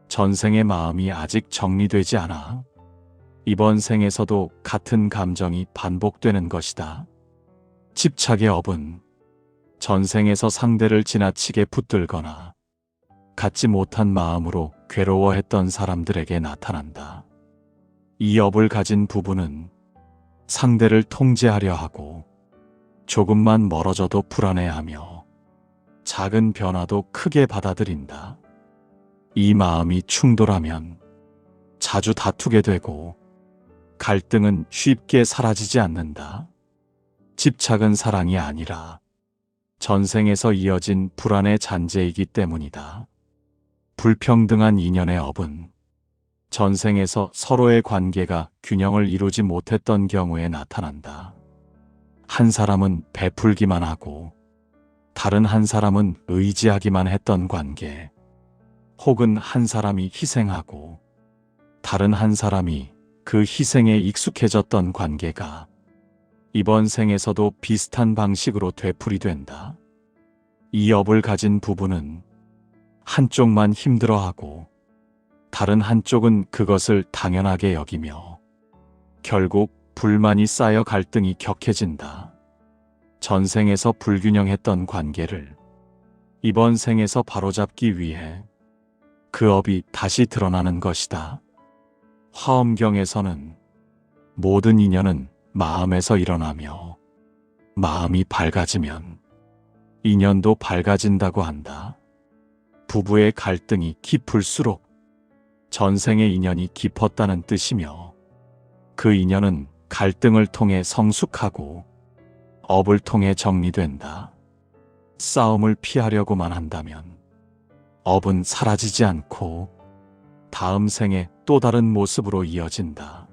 전생의 마음이 아직 정리되지 않아 이번 생에서도 같은 감정이 반복되는 것이다. 집착의 업은 전생에서 상대를 지나치게 붙들거나 갖지 못한 마음으로 괴로워했던 사람들에게 나타난다. 이 업을 가진 부부는 상대를 통제하려 하고 조금만 멀어져도 불안해하며 작은 변화도 크게 받아들인다. 이 마음이 충돌하면 자주 다투게 되고 갈등은 쉽게 사라지지 않는다. 집착은 사랑이 아니라 전생에서 이어진 불안의 잔재이기 때문이다. 불평등한 인연의 업은 전생에서 서로의 관계가 균형을 이루지 못했던 경우에 나타난다. 한 사람은 베풀기만 하고 다른 한 사람은 의지하기만 했던 관계, 혹은 한 사람이 희생하고 다른 한 사람이 그 희생에 익숙해졌던 관계가 이번 생에서도 비슷한 방식으로 되풀이된다. 이 업을 가진 부부는 한쪽만 힘들어하고 다른 한쪽은 그것을 당연하게 여기며 결국 불만이 쌓여 갈등이 격해진다. 전생에서 불균형했던 관계를 이번 생에서 바로잡기 위해 그 업이 다시 드러나는 것이다. 화엄경에서는 모든 인연은 마음에서 일어나며 마음이 밝아지면 인연도 밝아진다고 한다. 부부의 갈등이 깊을수록 전생의 인연이 깊었다는 뜻이며 그 인연은 갈등을 통해 성숙하고 업을 통해 정리된다. 싸움을 피하려고만 한다면 업은 사라지지 않고 다음 생에 또 다른 모습으로 이어진다.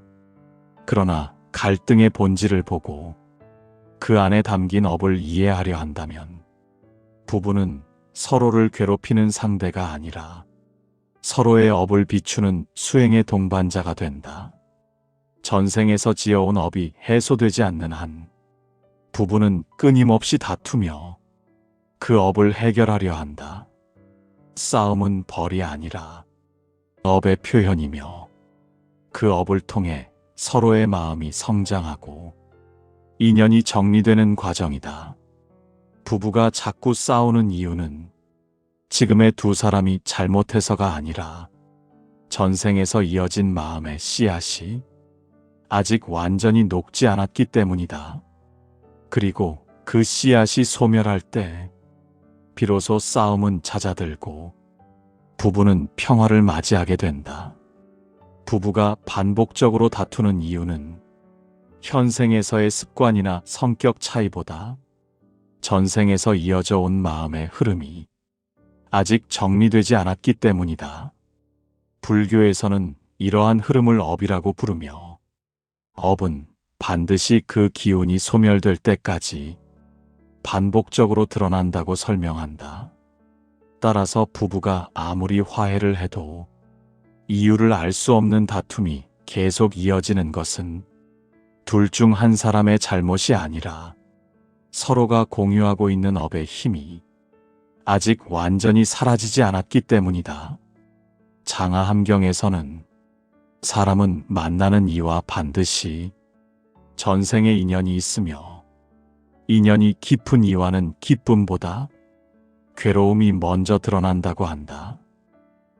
그러나 갈등의 본질을 보고 그 안에 담긴 업을 이해하려 한다면 부부는 서로를 괴롭히는 상대가 아니라 서로의 업을 비추는 수행의 동반자가 된다. 전생에서 지어온 업이 해소되지 않는 한 부부는 끊임없이 다투며 그 업을 해결하려 한다. 싸움은 벌이 아니라 업의 표현이며 그 업을 통해 서로의 마음이 성장하고 인연이 정리되는 과정이다. 부부가 자꾸 싸우는 이유는 지금의 두 사람이 잘못해서가 아니라 전생에서 이어진 마음의 씨앗이 아직 완전히 녹지 않았기 때문이다. 그리고 그 씨앗이 소멸할 때 비로소 싸움은 잦아들고 부부는 평화를 맞이하게 된다. 부부가 반복적으로 다투는 이유는 현생에서의 습관이나 성격 차이보다 전생에서 이어져 온 마음의 흐름이 아직 정리되지 않았기 때문이다. 불교에서는 이러한 흐름을 업이라고 부르며 업은 반드시 그 기운이 소멸될 때까지 반복적으로 드러난다고 설명한다. 따라서 부부가 아무리 화해를 해도 이유를 알 수 없는 다툼이 계속 이어지는 것은 둘 중 한 사람의 잘못이 아니라 서로가 공유하고 있는 업의 힘이 아직 완전히 사라지지 않았기 때문이다. 장하함경에서는 사람은 만나는 이와 반드시 전생의 인연이 있으며 인연이 깊은 이와는 기쁨보다 괴로움이 먼저 드러난다고 한다.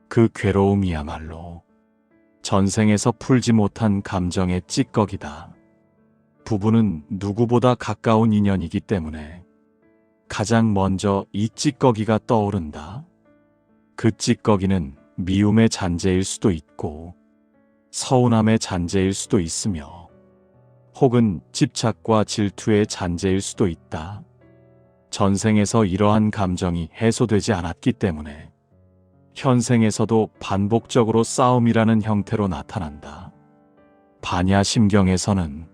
그 괴로움이야말로 전생에서 풀지 못한 감정의 찌꺼기다. 부부는 누구보다 가까운 인연이기 때문에 가장 먼저 이 찌꺼기가 떠오른다. 그 찌꺼기는 미움의 잔재일 수도 있고 서운함의 잔재일 수도 있으며 혹은 집착과 질투의 잔재일 수도 있다. 전생에서 이러한 감정이 해소되지 않았기 때문에 현생에서도 반복적으로 싸움이라는 형태로 나타난다. 반야심경에서는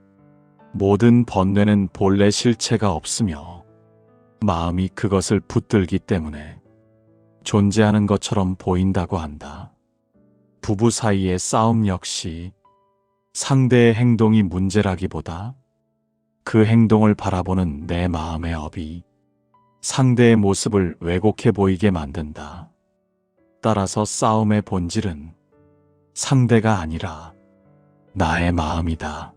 모든 번뇌는 본래 실체가 없으며 마음이 그것을 붙들기 때문에 존재하는 것처럼 보인다고 한다. 부부 사이의 싸움 역시 상대의 행동이 문제라기보다 그 행동을 바라보는 내 마음의 업이 상대의 모습을 왜곡해 보이게 만든다. 따라서 싸움의 본질은 상대가 아니라 나의 마음이다.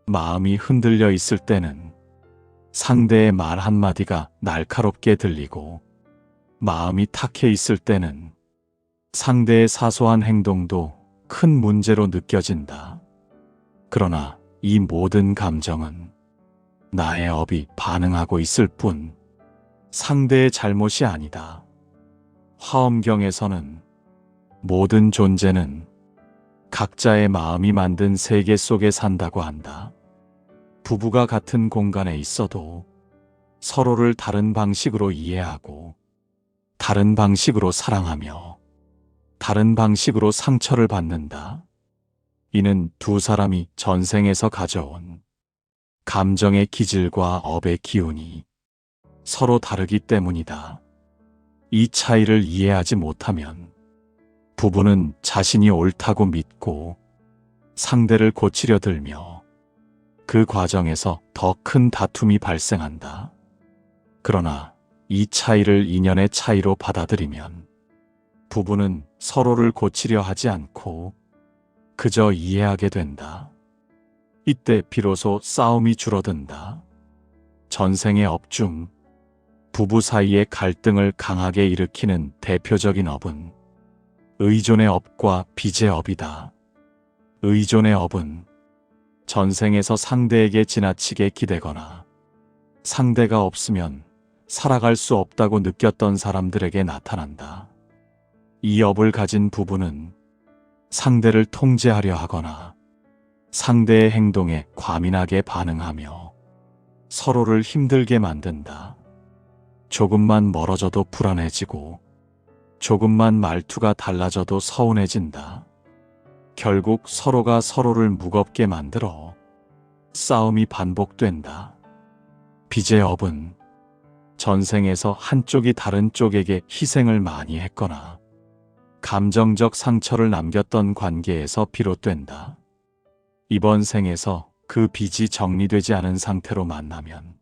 마음이 흔들려 있을 때는 상대의 말 한마디가 날카롭게 들리고, 마음이 탁해 있을 때는 상대의 사소한 행동도 큰 문제로 느껴진다. 그러나 이 모든 감정은 나의 업이 반응하고 있을 뿐 상대의 잘못이 아니다. 화엄경에서는 모든 존재는 각자의 마음이 만든 세계 속에 산다고 한다. 부부가 같은 공간에 있어도 서로를 다른 방식으로 이해하고, 다른 방식으로 사랑하며, 다른 방식으로 상처를 받는다. 이는 두 사람이 전생에서 가져온 감정의 기질과 업의 기운이 서로 다르기 때문이다. 이 차이를 이해하지 못하면 부부는 자신이 옳다고 믿고 상대를 고치려 들며 그 과정에서 더 큰 다툼이 발생한다. 그러나 이 차이를 인연의 차이로 받아들이면 부부는 서로를 고치려 하지 않고 그저 이해하게 된다. 이때 비로소 싸움이 줄어든다. 전생의 업 중 부부 사이의 갈등을 강하게 일으키는 대표적인 업은 의존의 업과 빚의 업이다. 의존의 업은 전생에서 상대에게 지나치게 기대거나 상대가 없으면 살아갈 수 없다고 느꼈던 사람들에게 나타난다. 이 업을 가진 부부는 상대를 통제하려 하거나 상대의 행동에 과민하게 반응하며 서로를 힘들게 만든다. 조금만 멀어져도 불안해지고, 조금만 말투가 달라져도 서운해진다. 결국 서로가 서로를 무겁게 만들어 싸움이 반복된다. 빚의 업은 전생에서 한쪽이 다른 쪽에게 희생을 많이 했거나 감정적 상처를 남겼던 관계에서 비롯된다. 이번 생에서 그 빚이 정리되지 않은 상태로 만나면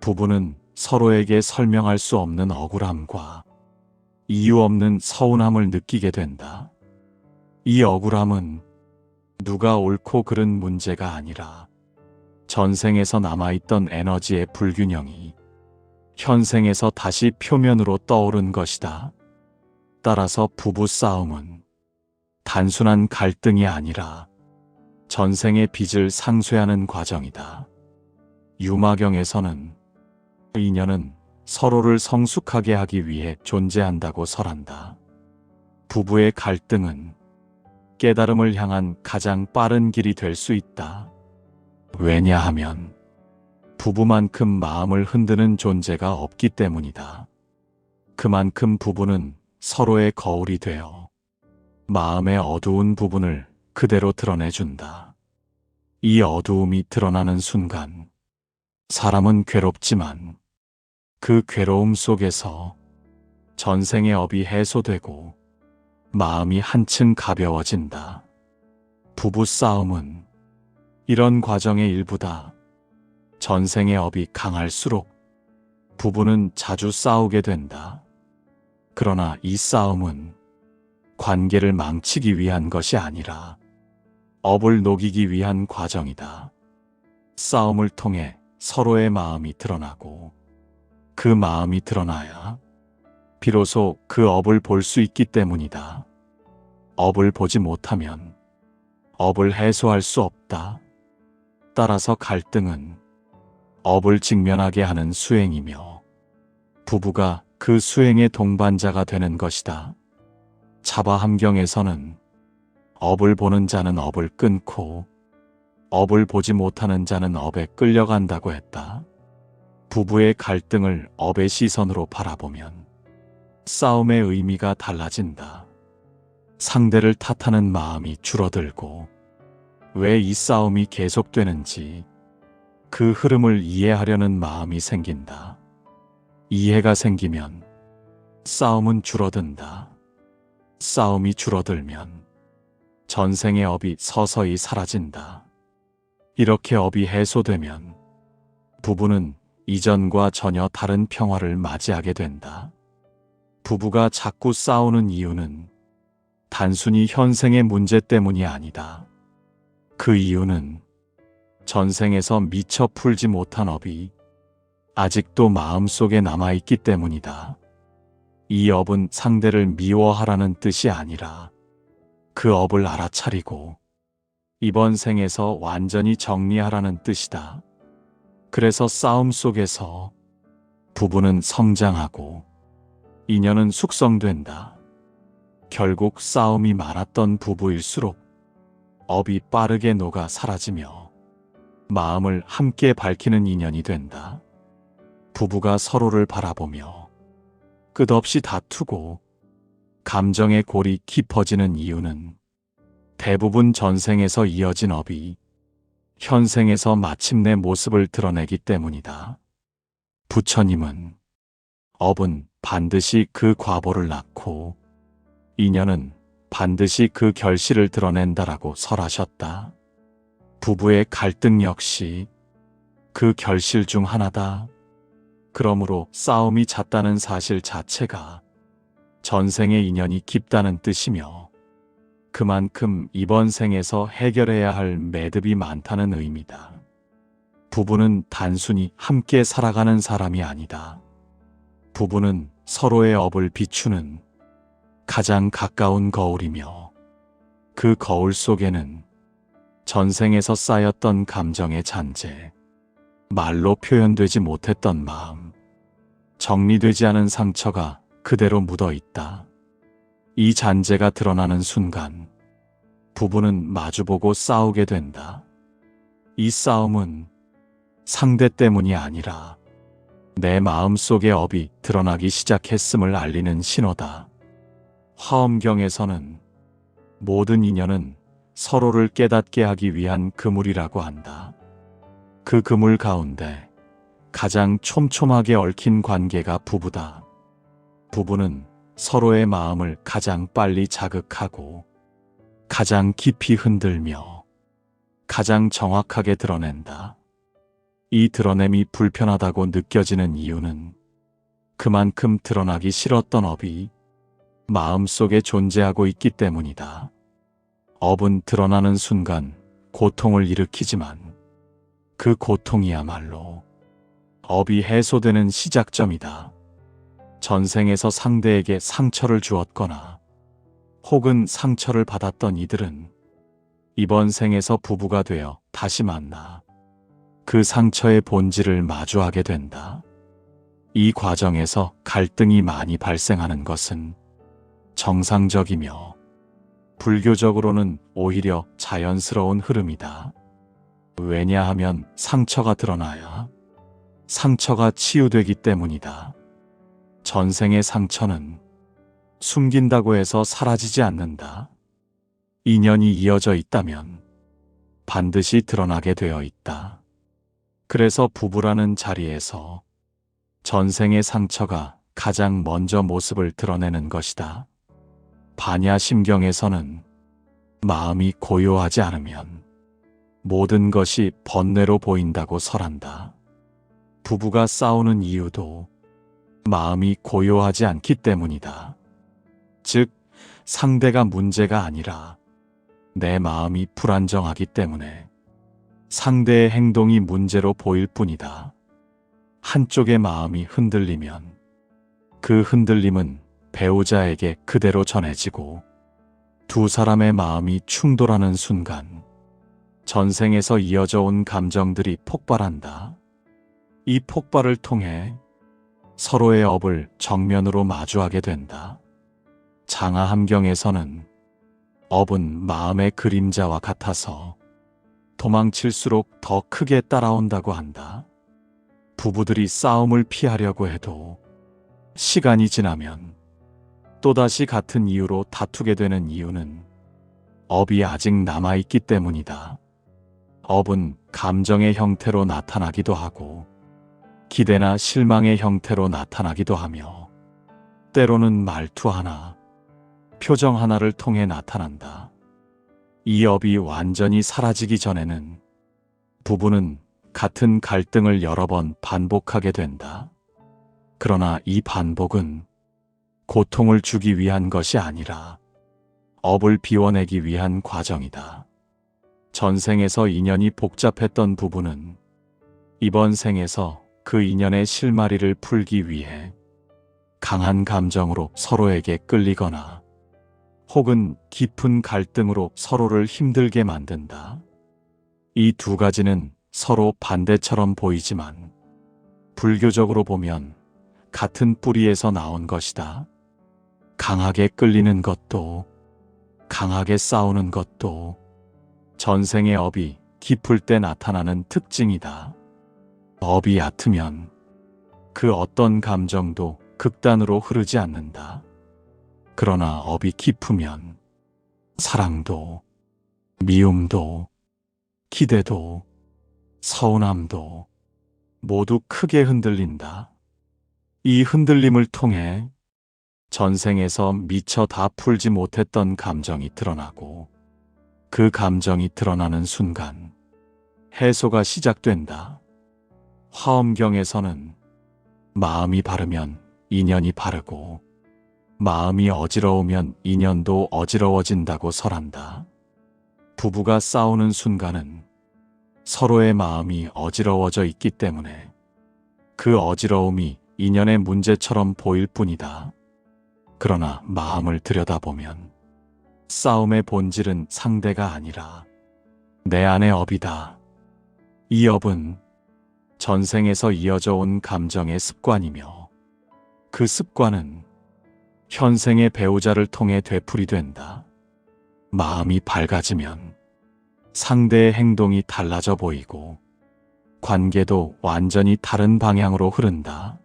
부부는 서로에게 설명할 수 없는 억울함과 이유 없는 서운함을 느끼게 된다. 이 억울함은 누가 옳고 그른 문제가 아니라 전생에서 남아있던 에너지의 불균형이 현생에서 다시 표면으로 떠오른 것이다. 따라서 부부 싸움은 단순한 갈등이 아니라 전생의 빚을 상쇄하는 과정이다. 유마경에서는 인연은 서로를 성숙하게 하기 위해 존재한다고 설한다. 부부의 갈등은 깨달음을 향한 가장 빠른 길이 될 수 있다. 왜냐하면 부부만큼 마음을 흔드는 존재가 없기 때문이다. 그만큼 부부는 서로의 거울이 되어 마음의 어두운 부분을 그대로 드러내준다. 이 어두움이 드러나는 순간 사람은 괴롭지만 그 괴로움 속에서 전생의 업이 해소되고 마음이 한층 가벼워진다. 부부 싸움은 이런 과정의 일부다. 전생의 업이 강할수록 부부는 자주 싸우게 된다. 그러나 이 싸움은 관계를 망치기 위한 것이 아니라 업을 녹이기 위한 과정이다. 싸움을 통해 서로의 마음이 드러나고 그 마음이 드러나야 비로소 그 업을 볼 수 있기 때문이다. 업을 보지 못하면 업을 해소할 수 없다. 따라서 갈등은 업을 직면하게 하는 수행이며 부부가 그 수행의 동반자가 되는 것이다. 차바함경에서는 업을 보는 자는 업을 끊고 업을 보지 못하는 자는 업에 끌려간다고 했다. 부부의 갈등을 업의 시선으로 바라보면 싸움의 의미가 달라진다. 상대를 탓하는 마음이 줄어들고 왜 이 싸움이 계속되는지 그 흐름을 이해하려는 마음이 생긴다. 이해가 생기면 싸움은 줄어든다. 싸움이 줄어들면 전생의 업이 서서히 사라진다. 이렇게 업이 해소되면 부부는 이전과 전혀 다른 평화를 맞이하게 된다. 부부가 자꾸 싸우는 이유는 단순히 현생의 문제 때문이 아니다. 그 이유는 전생에서 미처 풀지 못한 업이 아직도 마음속에 남아있기 때문이다. 이 업은 상대를 미워하라는 뜻이 아니라 그 업을 알아차리고 이번 생에서 완전히 정리하라는 뜻이다. 그래서 싸움 속에서 부부는 성장하고 인연은 숙성된다. 결국 싸움이 많았던 부부일수록 업이 빠르게 녹아 사라지며 마음을 함께 밝히는 인연이 된다. 부부가 서로를 바라보며 끝없이 다투고 감정의 골이 깊어지는 이유는 대부분 전생에서 이어진 업이 현생에서 마침내 모습을 드러내기 때문이다. 부처님은 업은 반드시 그 과보를 낳고 인연은 반드시 그 결실을 드러낸다라고 설하셨다. 부부의 갈등 역시 그 결실 중 하나다. 그러므로 싸움이 잦다는 사실 자체가 전생의 인연이 깊다는 뜻이며 그만큼 이번 생에서 해결해야 할 매듭이 많다는 의미다. 부부는 단순히 함께 살아가는 사람이 아니다. 부부는 서로의 업을 비추는 가장 가까운 거울이며 그 거울 속에는 전생에서 쌓였던 감정의 잔재, 말로 표현되지 못했던 마음, 정리되지 않은 상처가 그대로 묻어 있다. 이 잔재가 드러나는 순간 부부는 마주보고 싸우게 된다. 이 싸움은 상대 때문이 아니라 내 마음속의 업이 드러나기 시작했음을 알리는 신호다. 화엄경에서는 모든 인연은 서로를 깨닫게 하기 위한 그물이라고 한다. 그 그물 가운데 가장 촘촘하게 얽힌 관계가 부부다. 부부는 서로의 마음을 가장 빨리 자극하고 가장 깊이 흔들며 가장 정확하게 드러낸다. 이 드러냄이 불편하다고 느껴지는 이유는 그만큼 드러나기 싫었던 업이 마음속에 존재하고 있기 때문이다. 업은 드러나는 순간 고통을 일으키지만 그 고통이야말로 업이 해소되는 시작점이다. 전생에서 상대에게 상처를 주었거나 혹은 상처를 받았던 이들은 이번 생에서 부부가 되어 다시 만나 그 상처의 본질을 마주하게 된다. 이 과정에서 갈등이 많이 발생하는 것은 정상적이며 불교적으로는 오히려 자연스러운 흐름이다. 왜냐하면 상처가 드러나야 상처가 치유되기 때문이다. 전생의 상처는 숨긴다고 해서 사라지지 않는다. 인연이 이어져 있다면 반드시 드러나게 되어 있다. 그래서 부부라는 자리에서 전생의 상처가 가장 먼저 모습을 드러내는 것이다. 반야심경에서는 마음이 고요하지 않으면 모든 것이 번뇌로 보인다고 설한다. 부부가 싸우는 이유도 마음이 고요하지 않기 때문이다. 즉, 상대가 문제가 아니라 내 마음이 불안정하기 때문에 상대의 행동이 문제로 보일 뿐이다. 한쪽의 마음이 흔들리면 그 흔들림은 배우자에게 그대로 전해지고 두 사람의 마음이 충돌하는 순간 전생에서 이어져 온 감정들이 폭발한다. 이 폭발을 통해 서로의 업을 정면으로 마주하게 된다. 장하함경에서는 업은 마음의 그림자와 같아서 도망칠수록 더 크게 따라온다고 한다. 부부들이 싸움을 피하려고 해도 시간이 지나면 또다시 같은 이유로 다투게 되는 이유는 업이 아직 남아있기 때문이다. 업은 감정의 형태로 나타나기도 하고 기대나 실망의 형태로 나타나기도 하며 때로는 말투 하나, 표정 하나를 통해 나타난다. 이 업이 완전히 사라지기 전에는 부부는 같은 갈등을 여러 번 반복하게 된다. 그러나 이 반복은 고통을 주기 위한 것이 아니라 업을 비워내기 위한 과정이다. 전생에서 인연이 복잡했던 부부는 이번 생에서 그 인연의 실마리를 풀기 위해 강한 감정으로 서로에게 끌리거나 혹은 깊은 갈등으로 서로를 힘들게 만든다. 이 두 가지는 서로 반대처럼 보이지만 불교적으로 보면 같은 뿌리에서 나온 것이다. 강하게 끌리는 것도 강하게 싸우는 것도 전생의 업이 깊을 때 나타나는 특징이다. 업이 얕으면 그 어떤 감정도 극단으로 흐르지 않는다. 그러나 업이 깊으면 사랑도, 미움도, 기대도, 서운함도 모두 크게 흔들린다. 이 흔들림을 통해 전생에서 미처 다 풀지 못했던 감정이 드러나고 그 감정이 드러나는 순간 해소가 시작된다. 화엄경에서는 마음이 바르면 인연이 바르고 마음이 어지러우면 인연도 어지러워진다고 설한다. 부부가 싸우는 순간은 서로의 마음이 어지러워져 있기 때문에 그 어지러움이 인연의 문제처럼 보일 뿐이다. 그러나 마음을 들여다보면 싸움의 본질은 상대가 아니라 내 안의 업이다. 이 업은 전생에서 이어져 온 감정의 습관이며 그 습관은 현생의 배우자를 통해 되풀이된다. 마음이 밝아지면 상대의 행동이 달라져 보이고 관계도 완전히 다른 방향으로 흐른다.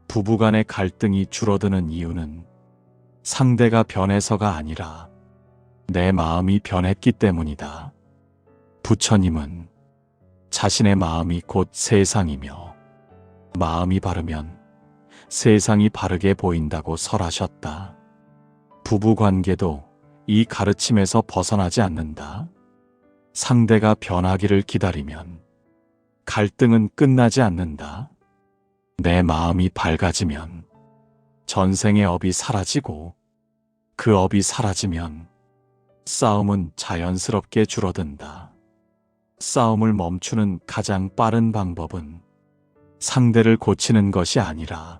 부부간의 갈등이 줄어드는 이유는 상대가 변해서가 아니라 내 마음이 변했기 때문이다. 부처님은 자신의 마음이 곧 세상이며 마음이 바르면 세상이 바르게 보인다고 설하셨다. 부부관계도 이 가르침에서 벗어나지 않는다. 상대가 변하기를 기다리면 갈등은 끝나지 않는다. 내 마음이 밝아지면 전생의 업이 사라지고 그 업이 사라지면 싸움은 자연스럽게 줄어든다. 싸움을 멈추는 가장 빠른 방법은 상대를 고치는 것이 아니라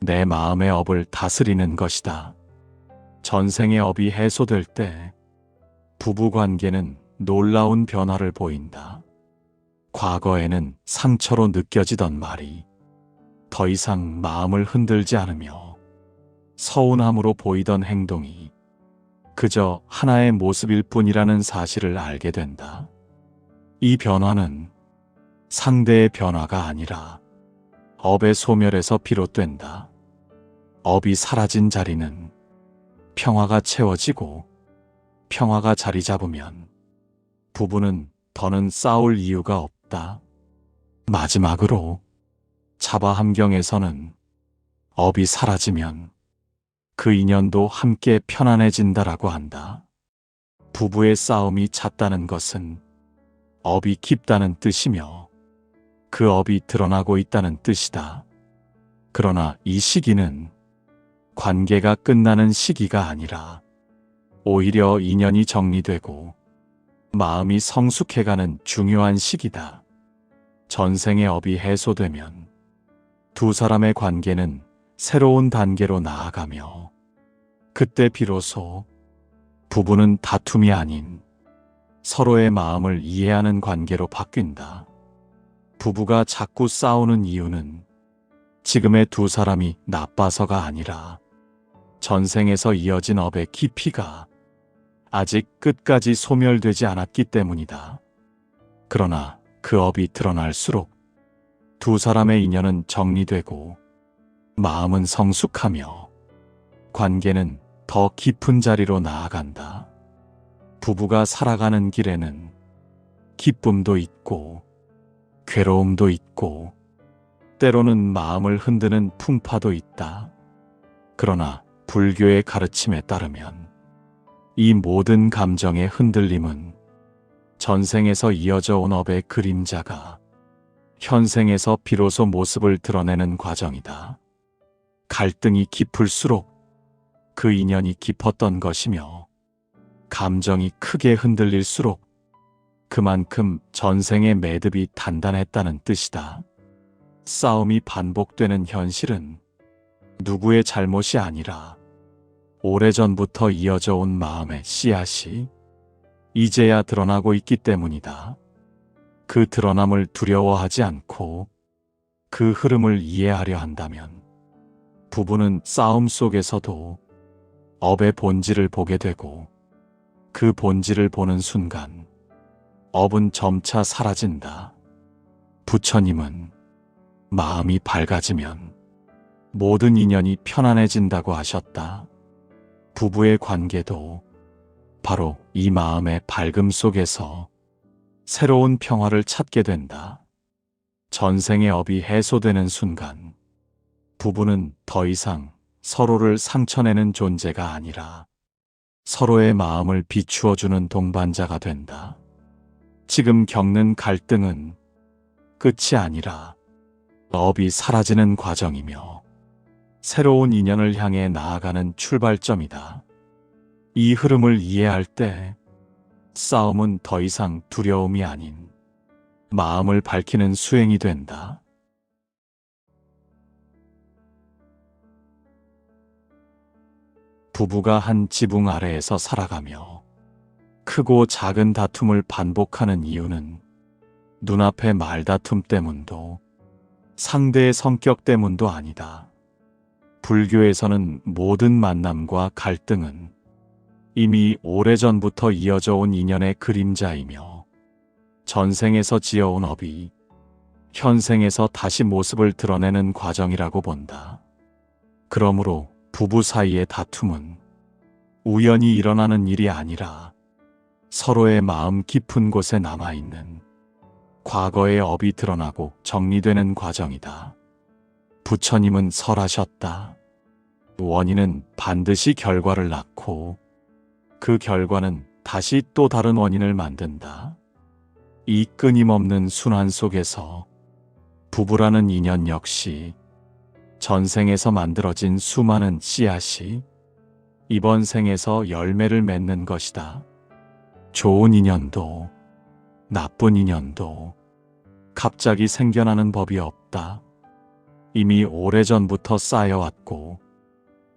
내 마음의 업을 다스리는 것이다. 전생의 업이 해소될 때 부부관계는 놀라운 변화를 보인다. 과거에는 상처로 느껴지던 말이 더 이상 마음을 흔들지 않으며 서운함으로 보이던 행동이 그저 하나의 모습일 뿐이라는 사실을 알게 된다. 이 변화는 상대의 변화가 아니라 업의 소멸에서 비롯된다. 업이 사라진 자리는 평화가 채워지고 평화가 자리 잡으면 부부는 더는 싸울 이유가 없다. 마지막으로 차바함경에서는 업이 사라지면 그 인연도 함께 편안해진다라고 한다. 부부의 싸움이 잦다는 것은 업이 깊다는 뜻이며 그 업이 드러나고 있다는 뜻이다. 그러나 이 시기는 관계가 끝나는 시기가 아니라 오히려 인연이 정리되고 마음이 성숙해가는 중요한 시기다. 전생의 업이 해소되면 두 사람의 관계는 새로운 단계로 나아가며 그때 비로소 부부는 다툼이 아닌 서로의 마음을 이해하는 관계로 바뀐다. 부부가 자꾸 싸우는 이유는 지금의 두 사람이 나빠서가 아니라 전생에서 이어진 업의 깊이가 아직 끝까지 소멸되지 않았기 때문이다. 그러나 그 업이 드러날수록 두 사람의 인연은 정리되고 마음은 성숙하며 관계는 더 깊은 자리로 나아간다. 부부가 살아가는 길에는 기쁨도 있고 괴로움도 있고 때로는 마음을 흔드는 풍파도 있다. 그러나 불교의 가르침에 따르면 이 모든 감정의 흔들림은 전생에서 이어져 온 업의 그림자가 현생에서 비로소 모습을 드러내는 과정이다. 갈등이 깊을수록 그 인연이 깊었던 것이며 감정이 크게 흔들릴수록 그만큼 전생의 매듭이 단단했다는 뜻이다. 싸움이 반복되는 현실은 누구의 잘못이 아니라 오래전부터 이어져 온 마음의 씨앗이 이제야 드러나고 있기 때문이다. 그 드러남을 두려워하지 않고 그 흐름을 이해하려 한다면 부부는 싸움 속에서도 업의 본질을 보게 되고 그 본질을 보는 순간 업은 점차 사라진다. 부처님은 마음이 밝아지면 모든 인연이 편안해진다고 하셨다. 부부의 관계도 바로 이 마음의 밝음 속에서 새로운 평화를 찾게 된다. 전생의 업이 해소되는 순간 부부는 더 이상 서로를 상처내는 존재가 아니라 서로의 마음을 비추어주는 동반자가 된다. 지금 겪는 갈등은 끝이 아니라 업이 사라지는 과정이며 새로운 인연을 향해 나아가는 출발점이다. 이 흐름을 이해할 때 싸움은 더 이상 두려움이 아닌 마음을 밝히는 수행이 된다. 부부가 한 지붕 아래에서 살아가며 크고 작은 다툼을 반복하는 이유는 눈앞의 말다툼 때문도 상대의 성격 때문도 아니다. 불교에서는 모든 만남과 갈등은 이미 오래전부터 이어져 온 인연의 그림자이며 전생에서 지어온 업이 현생에서 다시 모습을 드러내는 과정이라고 본다. 그러므로 부부 사이의 다툼은 우연히 일어나는 일이 아니라 서로의 마음 깊은 곳에 남아있는 과거의 업이 드러나고 정리되는 과정이다. 부처님은 설하셨다. 원인은 반드시 결과를 낳고 그 결과는 다시 또 다른 원인을 만든다. 이 끊임없는 순환 속에서 부부라는 인연 역시 전생에서 만들어진 수많은 씨앗이 이번 생에서 열매를 맺는 것이다. 좋은 인연도 나쁜 인연도 갑자기 생겨나는 법이 없다. 이미 오래전부터 쌓여왔고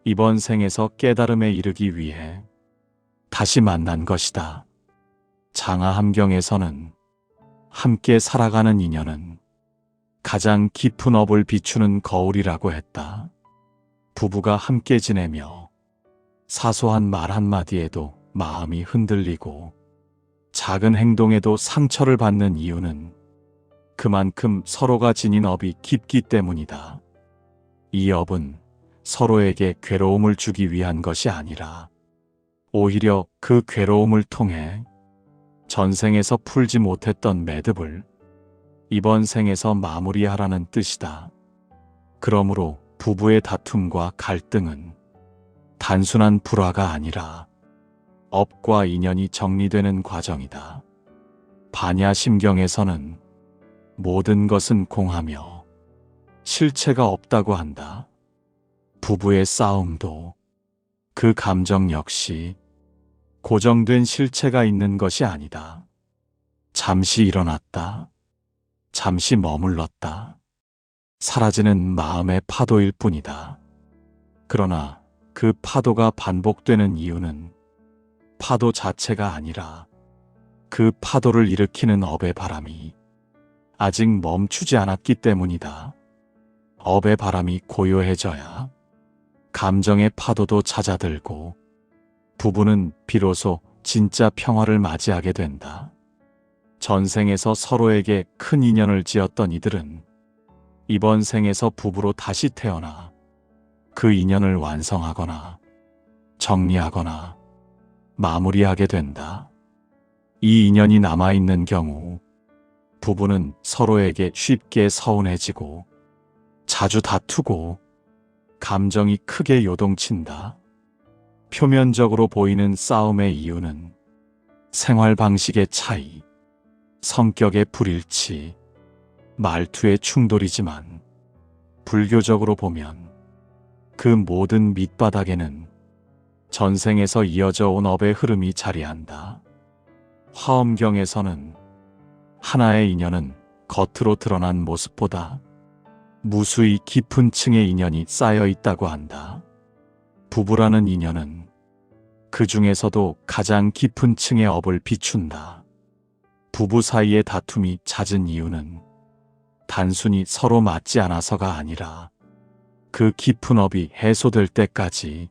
이번 생에서 깨달음에 이르기 위해 다시 만난 것이다. 장하함경에서는 함께 살아가는 인연은 가장 깊은 업을 비추는 거울이라고 했다. 부부가 함께 지내며 사소한 말 한마디에도 마음이 흔들리고 작은 행동에도 상처를 받는 이유는 그만큼 서로가 지닌 업이 깊기 때문이다. 이 업은 서로에게 괴로움을 주기 위한 것이 아니라 오히려 그 괴로움을 통해 전생에서 풀지 못했던 매듭을 이번 생에서 마무리하라는 뜻이다. 그러므로 부부의 다툼과 갈등은 단순한 불화가 아니라 업과 인연이 정리되는 과정이다. 반야심경에서는 모든 것은 공하며 실체가 없다고 한다. 부부의 싸움도 그 감정 역시 고정된 실체가 있는 것이 아니다. 잠시 일어났다. 잠시 머물렀다. 사라지는 마음의 파도일 뿐이다. 그러나 그 파도가 반복되는 이유는 파도 자체가 아니라 그 파도를 일으키는 업의 바람이 아직 멈추지 않았기 때문이다. 업의 바람이 고요해져야 감정의 파도도 잦아들고 부부는 비로소 진짜 평화를 맞이하게 된다. 전생에서 서로에게 큰 인연을 지었던 이들은 이번 생에서 부부로 다시 태어나 그 인연을 완성하거나 정리하거나 마무리하게 된다. 이 인연이 남아있는 경우 부부는 서로에게 쉽게 서운해지고 자주 다투고 감정이 크게 요동친다. 표면적으로 보이는 싸움의 이유는 생활 방식의 차이, 성격의 불일치, 말투의 충돌이지만 불교적으로 보면 그 모든 밑바닥에는 전생에서 이어져 온 업의 흐름이 자리한다. 화엄경에서는 하나의 인연은 겉으로 드러난 모습보다 무수히 깊은 층의 인연이 쌓여 있다고 한다. 부부라는 인연은 그 중에서도 가장 깊은 층의 업을 비춘다. 부부 사이의 다툼이 잦은 이유는 단순히 서로 맞지 않아서가 아니라 그 깊은 업이 해소될 때까지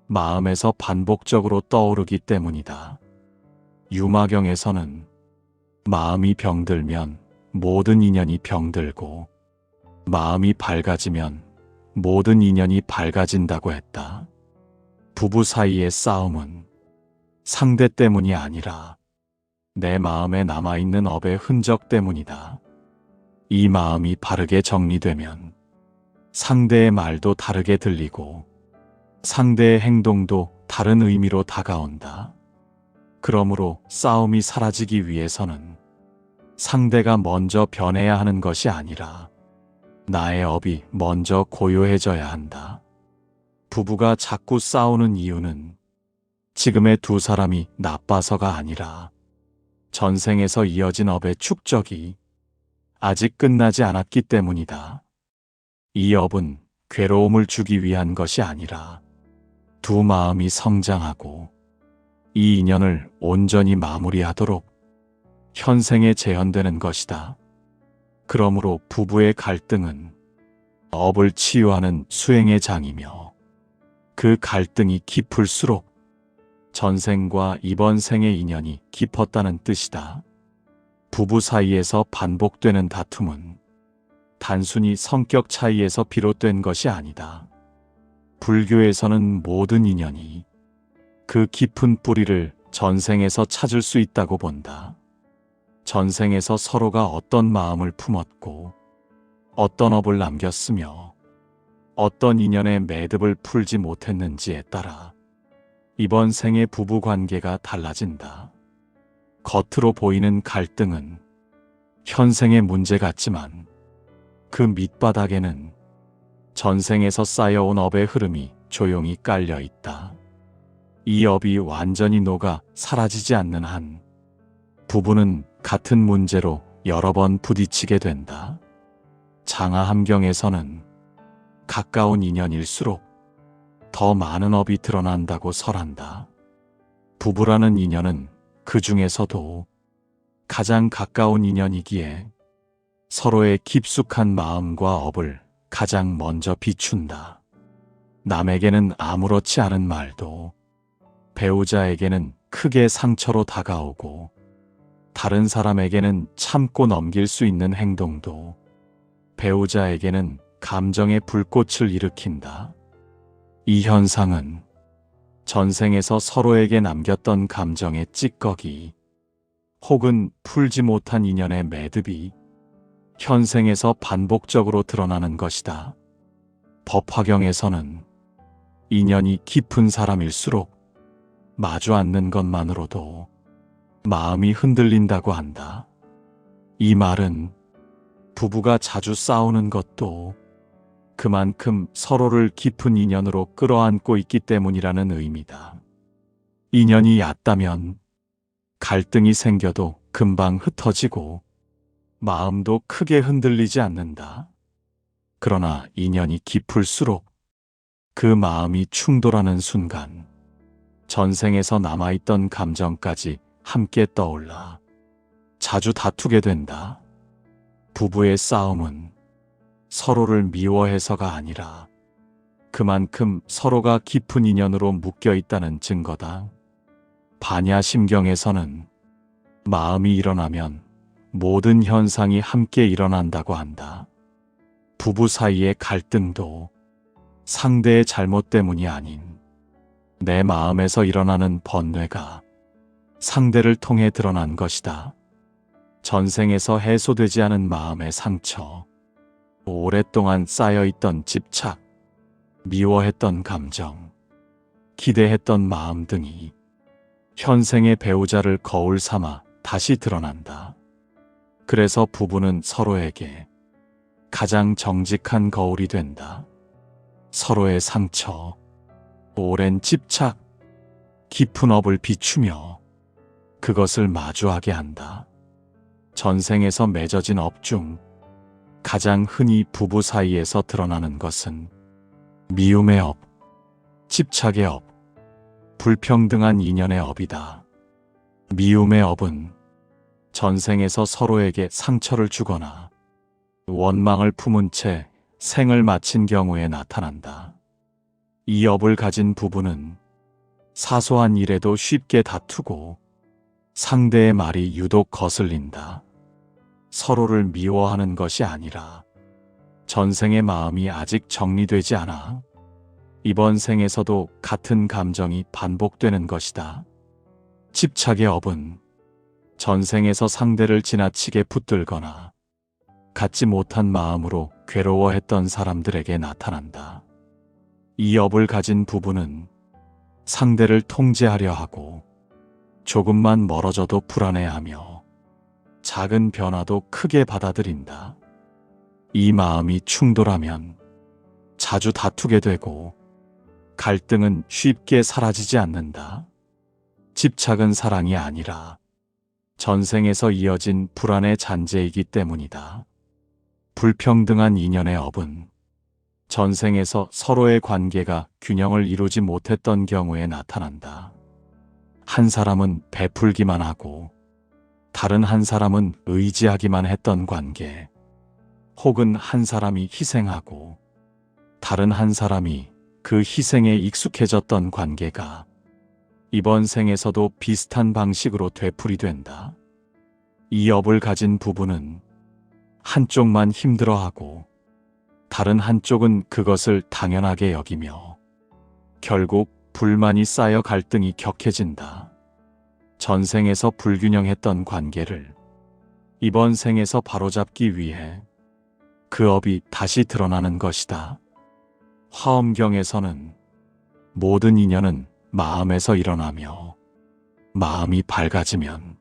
마음에서 반복적으로 떠오르기 때문이다. 유마경에서는 마음이 병들면 모든 인연이 병들고 마음이 밝아지면 모든 인연이 밝아진다고 했다. 부부 사이의 싸움은 상대 때문이 아니라 내 마음에 남아있는 업의 흔적 때문이다. 이 마음이 바르게 정리되면 상대의 말도 다르게 들리고 상대의 행동도 다른 의미로 다가온다. 그러므로 싸움이 사라지기 위해서는 상대가 먼저 변해야 하는 것이 아니라 나의 업이 먼저 고요해져야 한다. 부부가 자꾸 싸우는 이유는 지금의 두 사람이 나빠서가 아니라 전생에서 이어진 업의 축적이 아직 끝나지 않았기 때문이다. 이 업은 괴로움을 주기 위한 것이 아니라 두 마음이 성장하고 이 인연을 온전히 마무리하도록 현생에 재현되는 것이다. 그러므로 부부의 갈등은 업을 치유하는 수행의 장이며 그 갈등이 깊을수록 전생과 이번 생의 인연이 깊었다는 뜻이다. 부부 사이에서 반복되는 다툼은 단순히 성격 차이에서 비롯된 것이 아니다. 불교에서는 모든 인연이 그 깊은 뿌리를 전생에서 찾을 수 있다고 본다. 전생에서 서로가 어떤 마음을 품었고 어떤 업을 남겼으며 어떤 인연의 매듭을 풀지 못했는지에 따라 이번 생의 부부 관계가 달라진다. 겉으로 보이는 갈등은 현생의 문제 같지만 그 밑바닥에는 전생에서 쌓여온 업의 흐름이 조용히 깔려 있다. 이 업이 완전히 녹아 사라지지 않는 한 부부는 같은 문제로 여러 번 부딪히게 된다. 장하함경에서는 가까운 인연일수록 더 많은 업이 드러난다고 설한다. 부부라는 인연은 그 중에서도 가장 가까운 인연이기에 서로의 깊숙한 마음과 업을 가장 먼저 비춘다. 남에게는 아무렇지 않은 말도 배우자에게는 크게 상처로 다가오고 다른 사람에게는 참고 넘길 수 있는 행동도 배우자에게는 감정의 불꽃을 일으킨다. 이 현상은 전생에서 서로에게 남겼던 감정의 찌꺼기 혹은 풀지 못한 인연의 매듭이 현생에서 반복적으로 드러나는 것이다. 법화경에서는 인연이 깊은 사람일수록 마주 앉는 것만으로도 마음이 흔들린다고 한다. 이 말은 부부가 자주 싸우는 것도 그만큼 서로를 깊은 인연으로 끌어안고 있기 때문이라는 의미다. 인연이 얕다면 갈등이 생겨도 금방 흩어지고 마음도 크게 흔들리지 않는다. 그러나 인연이 깊을수록 그 마음이 충돌하는 순간 전생에서 남아있던 감정까지 함께 떠올라 자주 다투게 된다. 부부의 싸움은 서로를 미워해서가 아니라 그만큼 서로가 깊은 인연으로 묶여 있다는 증거다. 반야심경에서는 마음이 일어나면 모든 현상이 함께 일어난다고 한다. 부부 사이의 갈등도 상대의 잘못 때문이 아닌 내 마음에서 일어나는 번뇌가 상대를 통해 드러난 것이다. 전생에서 해소되지 않은 마음의 상처, 오랫동안 쌓여있던 집착, 미워했던 감정, 기대했던 마음 등이 현생의 배우자를 거울 삼아 다시 드러난다. 그래서 부부는 서로에게 가장 정직한 거울이 된다. 서로의 상처, 오랜 집착, 깊은 업을 비추며 그것을 마주하게 한다. 전생에서 맺어진 업 중 가장 흔히 부부 사이에서 드러나는 것은 미움의 업, 집착의 업, 불평등한 인연의 업이다. 미움의 업은 전생에서 서로에게 상처를 주거나 원망을 품은 채 생을 마친 경우에 나타난다. 이 업을 가진 부부는 사소한 일에도 쉽게 다투고 상대의 말이 유독 거슬린다. 서로를 미워하는 것이 아니라 전생의 마음이 아직 정리되지 않아 이번 생에서도 같은 감정이 반복되는 것이다. 집착의 업은 전생에서 상대를 지나치게 붙들거나 갖지 못한 마음으로 괴로워했던 사람들에게 나타난다. 이 업을 가진 부부는 상대를 통제하려 하고 조금만 멀어져도 불안해하며 작은 변화도 크게 받아들인다. 이 마음이 충돌하면 자주 다투게 되고 갈등은 쉽게 사라지지 않는다. 집착은 사랑이 아니라 전생에서 이어진 불안의 잔재이기 때문이다. 불평등한 인연의 업은 전생에서 서로의 관계가 균형을 이루지 못했던 경우에 나타난다. 한 사람은 베풀기만 하고 다른 한 사람은 의지하기만 했던 관계, 혹은 한 사람이 희생하고 다른 한 사람이 그 희생에 익숙해졌던 관계가 이번 생에서도 비슷한 방식으로 되풀이된다. 이 업을 가진 부부는 한쪽만 힘들어하고 다른 한쪽은 그것을 당연하게 여기며 결국 불만이 쌓여 갈등이 격해진다. 전생에서 불균형했던 관계를 이번 생에서 바로잡기 위해 그 업이 다시 드러나는 것이다. 화엄경에서는 모든 인연은 마음에서 일어나며 마음이 밝아지면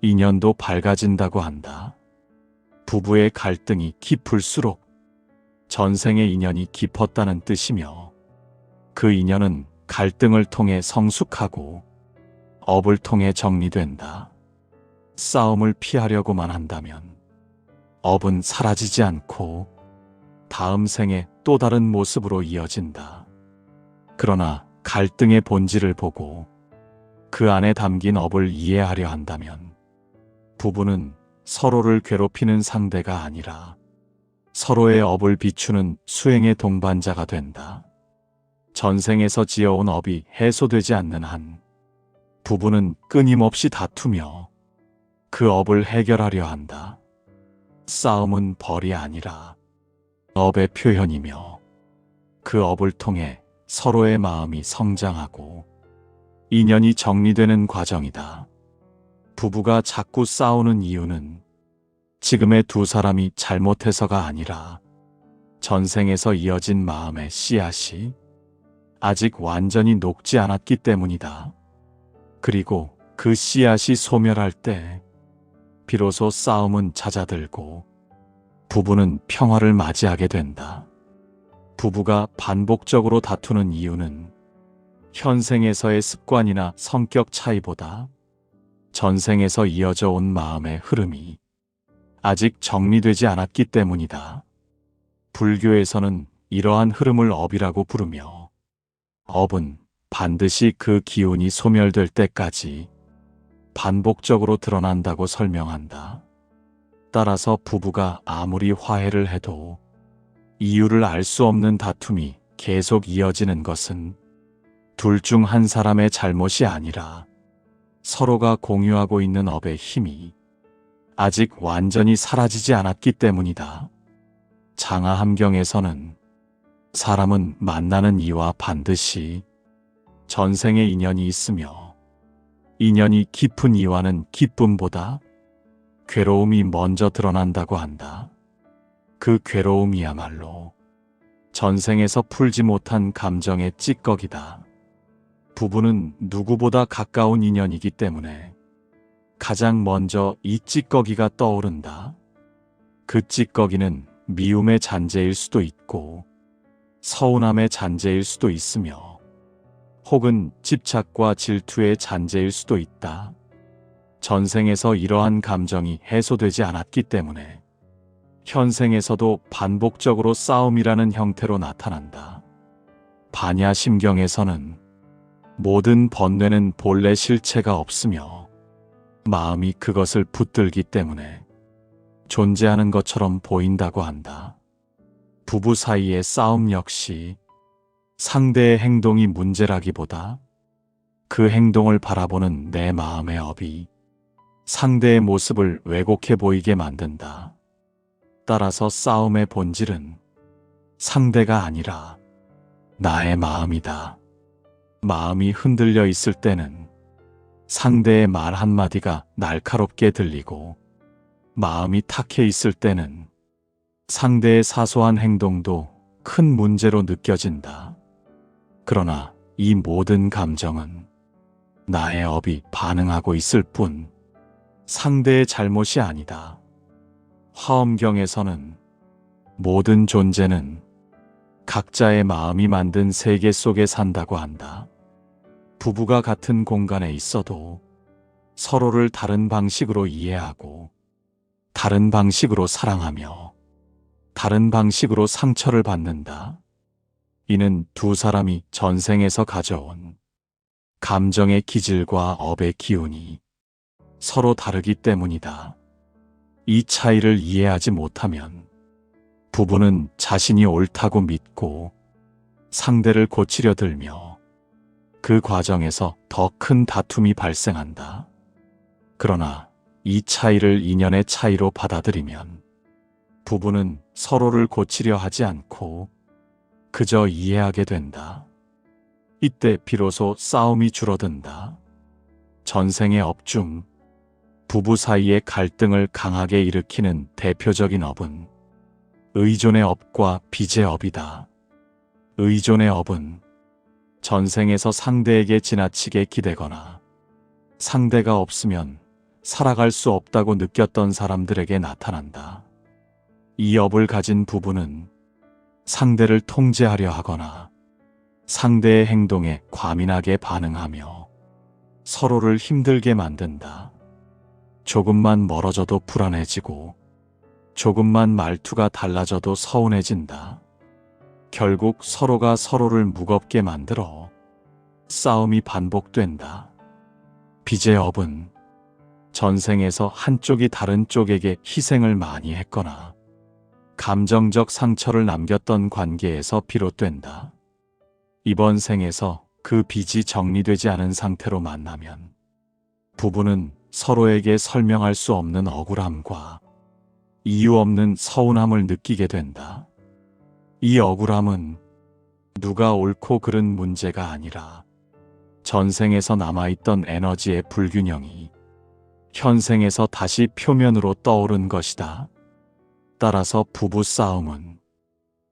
인연도 밝아진다고 한다. 부부의 갈등이 깊을수록 전생의 인연이 깊었다는 뜻이며 그 인연은 갈등을 통해 성숙하고 업을 통해 정리된다. 싸움을 피하려고만 한다면 업은 사라지지 않고 다음 생에 또 다른 모습으로 이어진다. 그러나 갈등의 본질을 보고 그 안에 담긴 업을 이해하려 한다면 부부는 서로를 괴롭히는 상대가 아니라 서로의 업을 비추는 수행의 동반자가 된다. 전생에서 지어온 업이 해소되지 않는 한 부부는 끊임없이 다투며 그 업을 해결하려 한다. 싸움은 벌이 아니라 업의 표현이며 그 업을 통해 서로의 마음이 성장하고 인연이 정리되는 과정이다. 부부가 자꾸 싸우는 이유는 지금의 두 사람이 잘못해서가 아니라 전생에서 이어진 마음의 씨앗이 아직 완전히 녹지 않았기 때문이다. 그리고 그 씨앗이 소멸할 때 비로소 싸움은 잦아들고 부부는 평화를 맞이하게 된다. 부부가 반복적으로 다투는 이유는 현생에서의 습관이나 성격 차이보다 전생에서 이어져 온 마음의 흐름이 아직 정리되지 않았기 때문이다. 불교에서는 이러한 흐름을 업이라고 부르며 업은 반드시 그 기운이 소멸될 때까지 반복적으로 드러난다고 설명한다. 따라서 부부가 아무리 화해를 해도 이유를 알 수 없는 다툼이 계속 이어지는 것은 둘 중 한 사람의 잘못이 아니라 서로가 공유하고 있는 업의 힘이 아직 완전히 사라지지 않았기 때문이다. 장하함경에서는 사람은 만나는 이와 반드시 전생의 인연이 있으며 인연이 깊은 이와는 기쁨보다 괴로움이 먼저 드러난다고 한다. 그 괴로움이야말로 전생에서 풀지 못한 감정의 찌꺼기다. 부부는 누구보다 가까운 인연이기 때문에 가장 먼저 이 찌꺼기가 떠오른다. 그 찌꺼기는 미움의 잔재일 수도 있고 서운함의 잔재일 수도 있으며 혹은 집착과 질투의 잔재일 수도 있다. 전생에서 이러한 감정이 해소되지 않았기 때문에 현생에서도 반복적으로 싸움이라는 형태로 나타난다. 반야심경에서는 모든 번뇌는 본래 실체가 없으며 마음이 그것을 붙들기 때문에 존재하는 것처럼 보인다고 한다. 부부 사이의 싸움 역시 상대의 행동이 문제라기보다 그 행동을 바라보는 내 마음의 업이 상대의 모습을 왜곡해 보이게 만든다. 따라서 싸움의 본질은 상대가 아니라 나의 마음이다. 마음이 흔들려 있을 때는 상대의 말 한마디가 날카롭게 들리고, 마음이 탁해 있을 때는 상대의 사소한 행동도 큰 문제로 느껴진다. 그러나 이 모든 감정은 나의 업이 반응하고 있을 뿐 상대의 잘못이 아니다. 화엄경에서는 모든 존재는 각자의 마음이 만든 세계 속에 산다고 한다. 부부가 같은 공간에 있어도 서로를 다른 방식으로 이해하고 다른 방식으로 사랑하며 다른 방식으로 상처를 받는다. 이는 두 사람이 전생에서 가져온 감정의 기질과 업의 기운이 서로 다르기 때문이다. 이 차이를 이해하지 못하면 부부는 자신이 옳다고 믿고 상대를 고치려 들며 그 과정에서 더 큰 다툼이 발생한다. 그러나 이 차이를 인연의 차이로 받아들이면 부부는 서로를 고치려 하지 않고 그저 이해하게 된다. 이때 비로소 싸움이 줄어든다. 전생의 업 중 부부 사이의 갈등을 강하게 일으키는 대표적인 업은 의존의 업과 빚의 업이다. 의존의 업은 전생에서 상대에게 지나치게 기대거나 상대가 없으면 살아갈 수 없다고 느꼈던 사람들에게 나타난다. 이 업을 가진 부부는 상대를 통제하려 하거나 상대의 행동에 과민하게 반응하며 서로를 힘들게 만든다. 조금만 멀어져도 불안해지고 조금만 말투가 달라져도 서운해진다. 결국 서로가 서로를 무겁게 만들어 싸움이 반복된다. 빚의 업은 전생에서 한쪽이 다른 쪽에게 희생을 많이 했거나 감정적 상처를 남겼던 관계에서 비롯된다. 이번 생에서 그 빚이 정리되지 않은 상태로 만나면 부부는 서로에게 설명할 수 없는 억울함과 이유 없는 서운함을 느끼게 된다. 이 억울함은 누가 옳고 그른 문제가 아니라 전생에서 남아있던 에너지의 불균형이 현생에서 다시 표면으로 떠오른 것이다. 따라서 부부 싸움은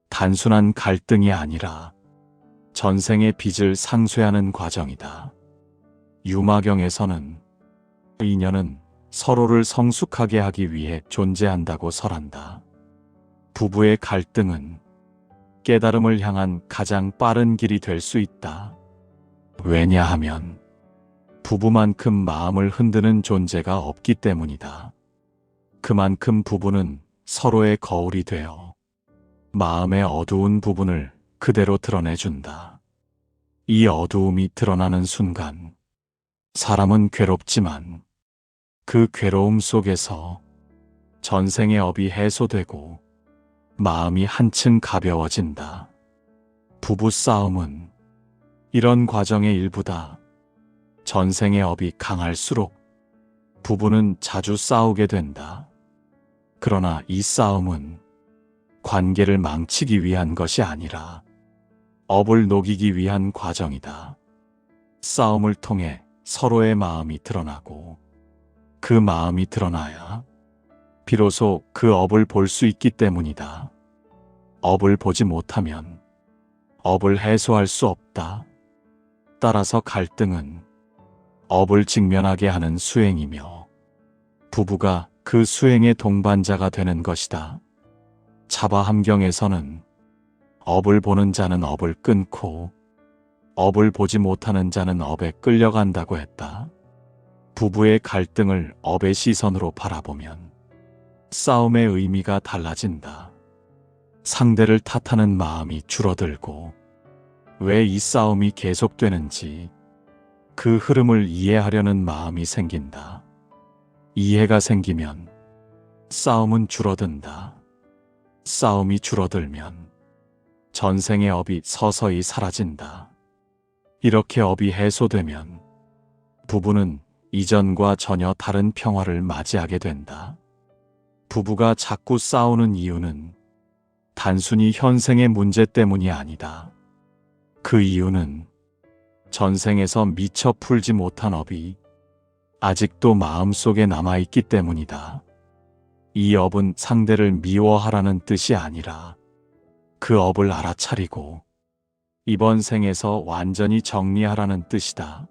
단순한 갈등이 아니라 전생의 빚을 상쇄하는 과정이다. 유마경에서는 인연은 서로를 성숙하게 하기 위해 존재한다고 설한다. 부부의 갈등은 깨달음을 향한 가장 빠른 길이 될 수 있다. 왜냐하면 부부만큼 마음을 흔드는 존재가 없기 때문이다. 그만큼 부부는 서로의 거울이 되어 마음의 어두운 부분을 그대로 드러내준다. 이 어두움이 드러나는 순간 사람은 괴롭지만 그 괴로움 속에서 전생의 업이 해소되고 마음이 한층 가벼워진다. 부부 싸움은 이런 과정의 일부다. 전생의 업이 강할수록 부부는 자주 싸우게 된다. 그러나 이 싸움은 관계를 망치기 위한 것이 아니라 업을 녹이기 위한 과정이다. 싸움을 통해 서로의 마음이 드러나고 그 마음이 드러나야 비로소 그 업을 볼 수 있기 때문이다. 업을 보지 못하면 업을 해소할 수 없다. 따라서 갈등은 업을 직면하게 하는 수행이며 부부가 그 수행의 동반자가 되는 것이다. 차바함경에서는 업을 보는 자는 업을 끊고 업을 보지 못하는 자는 업에 끌려간다고 했다. 부부의 갈등을 업의 시선으로 바라보면 싸움의 의미가 달라진다. 상대를 탓하는 마음이 줄어들고 왜 이 싸움이 계속되는지 그 흐름을 이해하려는 마음이 생긴다. 이해가 생기면 싸움은 줄어든다. 싸움이 줄어들면 전생의 업이 서서히 사라진다. 이렇게 업이 해소되면 부부는 이전과 전혀 다른 평화를 맞이하게 된다. 부부가 자꾸 싸우는 이유는 단순히 현생의 문제 때문이 아니다. 그 이유는 전생에서 미처 풀지 못한 업이 아직도 마음속에 남아있기 때문이다. 이 업은 상대를 미워하라는 뜻이 아니라 그 업을 알아차리고 이번 생에서 완전히 정리하라는 뜻이다.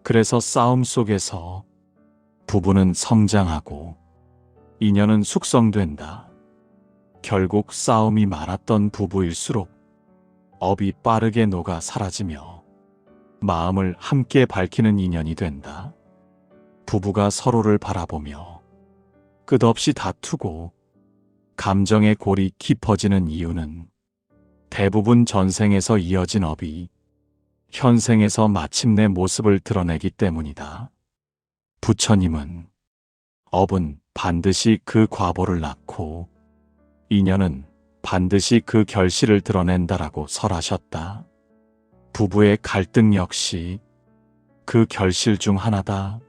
그래서 싸움 속에서 부부는 성장하고 인연은 숙성된다. 결국 싸움이 많았던 부부일수록 업이 빠르게 녹아 사라지며 마음을 함께 밝히는 인연이 된다. 부부가 서로를 바라보며 끝없이 다투고 감정의 골이 깊어지는 이유는 대부분 전생에서 이어진 업이 현생에서 마침내 모습을 드러내기 때문이다. 부처님은 업은 반드시 그 과보를 낳고 인연은 반드시 그 결실을 드러낸다라고 설하셨다. 부부의 갈등 역시 그 결실 중 하나다.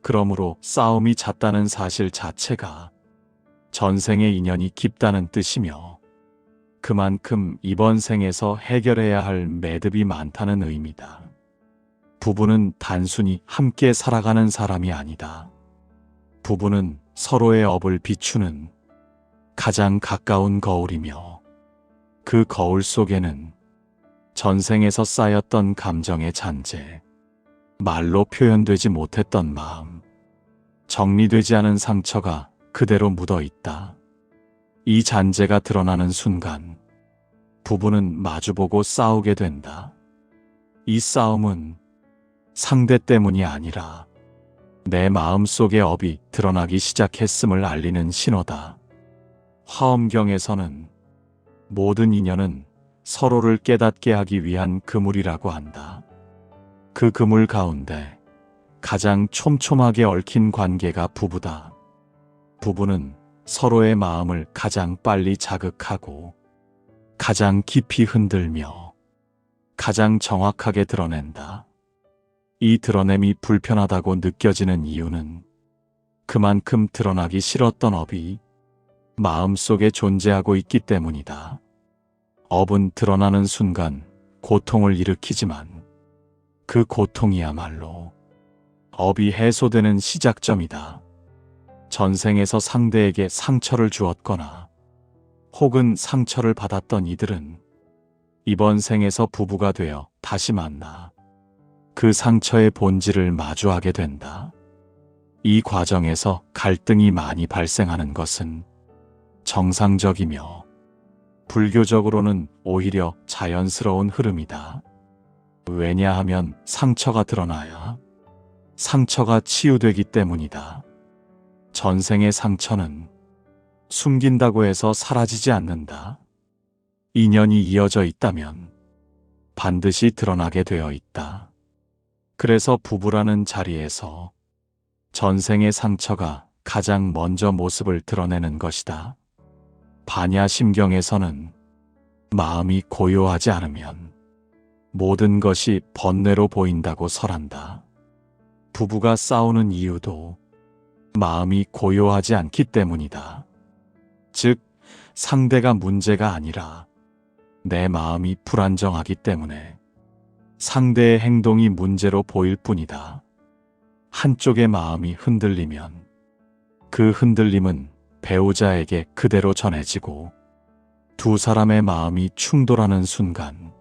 그러므로 싸움이 잦다는 사실 자체가 전생의 인연이 깊다는 뜻이며 그만큼 이번 생에서 해결해야 할 매듭이 많다는 의미다. 부부는 단순히 함께 살아가는 사람이 아니다. 부부는 서로의 업을 비추는 가장 가까운 거울이며 그 거울 속에는 전생에서 쌓였던 감정의 잔재, 말로 표현되지 못했던 마음, 정리되지 않은 상처가 그대로 묻어 있다. 이 잔재가 드러나는 순간 부부는 마주보고 싸우게 된다. 이 싸움은 상대 때문이 아니라 내 마음속의 업이 드러나기 시작했음을 알리는 신호다. 화엄경에서는 모든 인연은 서로를 깨닫게 하기 위한 그물이라고 한다. 그 그물 가운데 가장 촘촘하게 얽힌 관계가 부부다. 부부는 서로의 마음을 가장 빨리 자극하고 가장 깊이 흔들며 가장 정확하게 드러낸다. 이 드러냄이 불편하다고 느껴지는 이유는 그만큼 드러나기 싫었던 업이 마음속에 존재하고 있기 때문이다. 업은 드러나는 순간 고통을 일으키지만 그 고통이야말로 업이 해소되는 시작점이다. 전생에서 상대에게 상처를 주었거나 혹은 상처를 받았던 이들은 이번 생에서 부부가 되어 다시 만나 그 상처의 본질을 마주하게 된다. 이 과정에서 갈등이 많이 발생하는 것은 정상적이며 불교적으로는 오히려 자연스러운 흐름이다. 왜냐하면 상처가 드러나야 상처가 치유되기 때문이다. 전생의 상처는 숨긴다고 해서 사라지지 않는다. 인연이 이어져 있다면 반드시 드러나게 되어 있다. 그래서 부부라는 자리에서 전생의 상처가 가장 먼저 모습을 드러내는 것이다. 반야심경에서는 마음이 고요하지 않으면 모든 것이 번뇌로 보인다고 설한다. 부부가 싸우는 이유도 마음이 고요하지 않기 때문이다. 즉, 상대가 문제가 아니라 내 마음이 불안정하기 때문에 상대의 행동이 문제로 보일 뿐이다. 한쪽의 마음이 흔들리면 그 흔들림은 배우자에게 그대로 전해지고 두 사람의 마음이 충돌하는 순간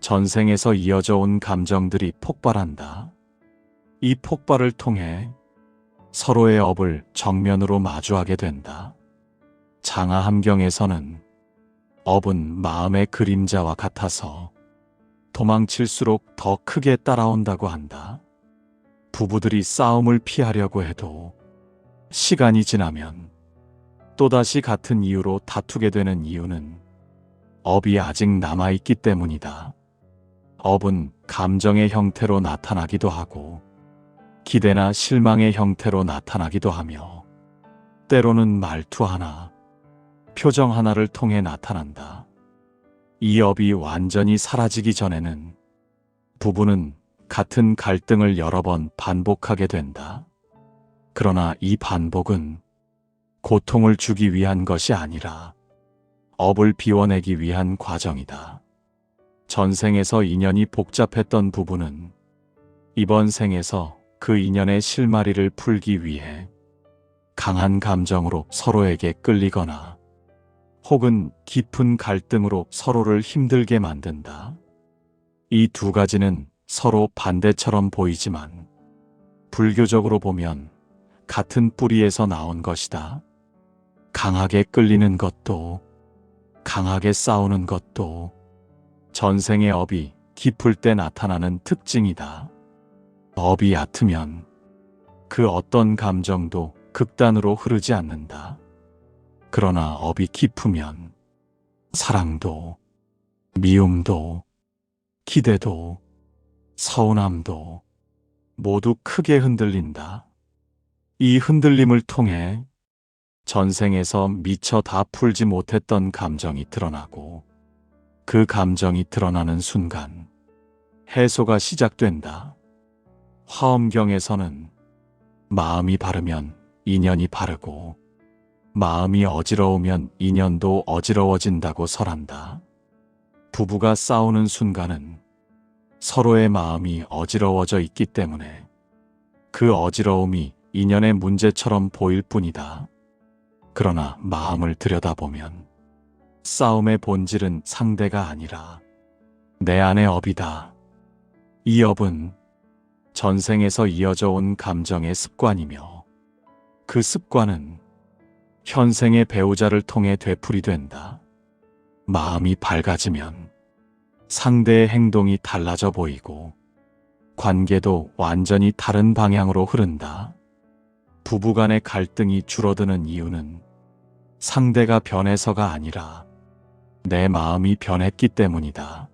전생에서 이어져 온 감정들이 폭발한다. 이 폭발을 통해 서로의 업을 정면으로 마주하게 된다. 장하함경에서는 업은 마음의 그림자와 같아서 도망칠수록 더 크게 따라온다고 한다. 부부들이 싸움을 피하려고 해도 시간이 지나면 또다시 같은 이유로 다투게 되는 이유는 업이 아직 남아있기 때문이다. 업은 감정의 형태로 나타나기도 하고 기대나 실망의 형태로 나타나기도 하며 때로는 말투 하나, 표정 하나를 통해 나타난다. 이 업이 완전히 사라지기 전에는 부부는 같은 갈등을 여러 번 반복하게 된다. 그러나 이 반복은 고통을 주기 위한 것이 아니라 업을 비워내기 위한 과정이다. 전생에서 인연이 복잡했던 부부는 이번 생에서 그 인연의 실마리를 풀기 위해 강한 감정으로 서로에게 끌리거나 혹은 깊은 갈등으로 서로를 힘들게 만든다. 이 두 가지는 서로 반대처럼 보이지만 불교적으로 보면 같은 뿌리에서 나온 것이다. 강하게 끌리는 것도 강하게 싸우는 것도 전생의 업이 깊을 때 나타나는 특징이다. 업이 얕으면 그 어떤 감정도 극단으로 흐르지 않는다. 그러나 업이 깊으면 사랑도, 미움도, 기대도, 서운함도 모두 크게 흔들린다. 이 흔들림을 통해 전생에서 미처 다 풀지 못했던 감정이 드러나고 그 감정이 드러나는 순간 해소가 시작된다. 화엄경에서는 마음이 바르면 인연이 바르고 마음이 어지러우면 인연도 어지러워진다고 설한다. 부부가 싸우는 순간은 서로의 마음이 어지러워져 있기 때문에 그 어지러움이 인연의 문제처럼 보일 뿐이다. 그러나 마음을 들여다보면 싸움의 본질은 상대가 아니라 내 안의 업이다. 이 업은 전생에서 이어져 온 감정의 습관이며 그 습관은 현생의 배우자를 통해 되풀이된다. 마음이 밝아지면 상대의 행동이 달라져 보이고 관계도 완전히 다른 방향으로 흐른다. 부부간의 갈등이 줄어드는 이유는 상대가 변해서가 아니라 내 마음이 변했기 때문이다.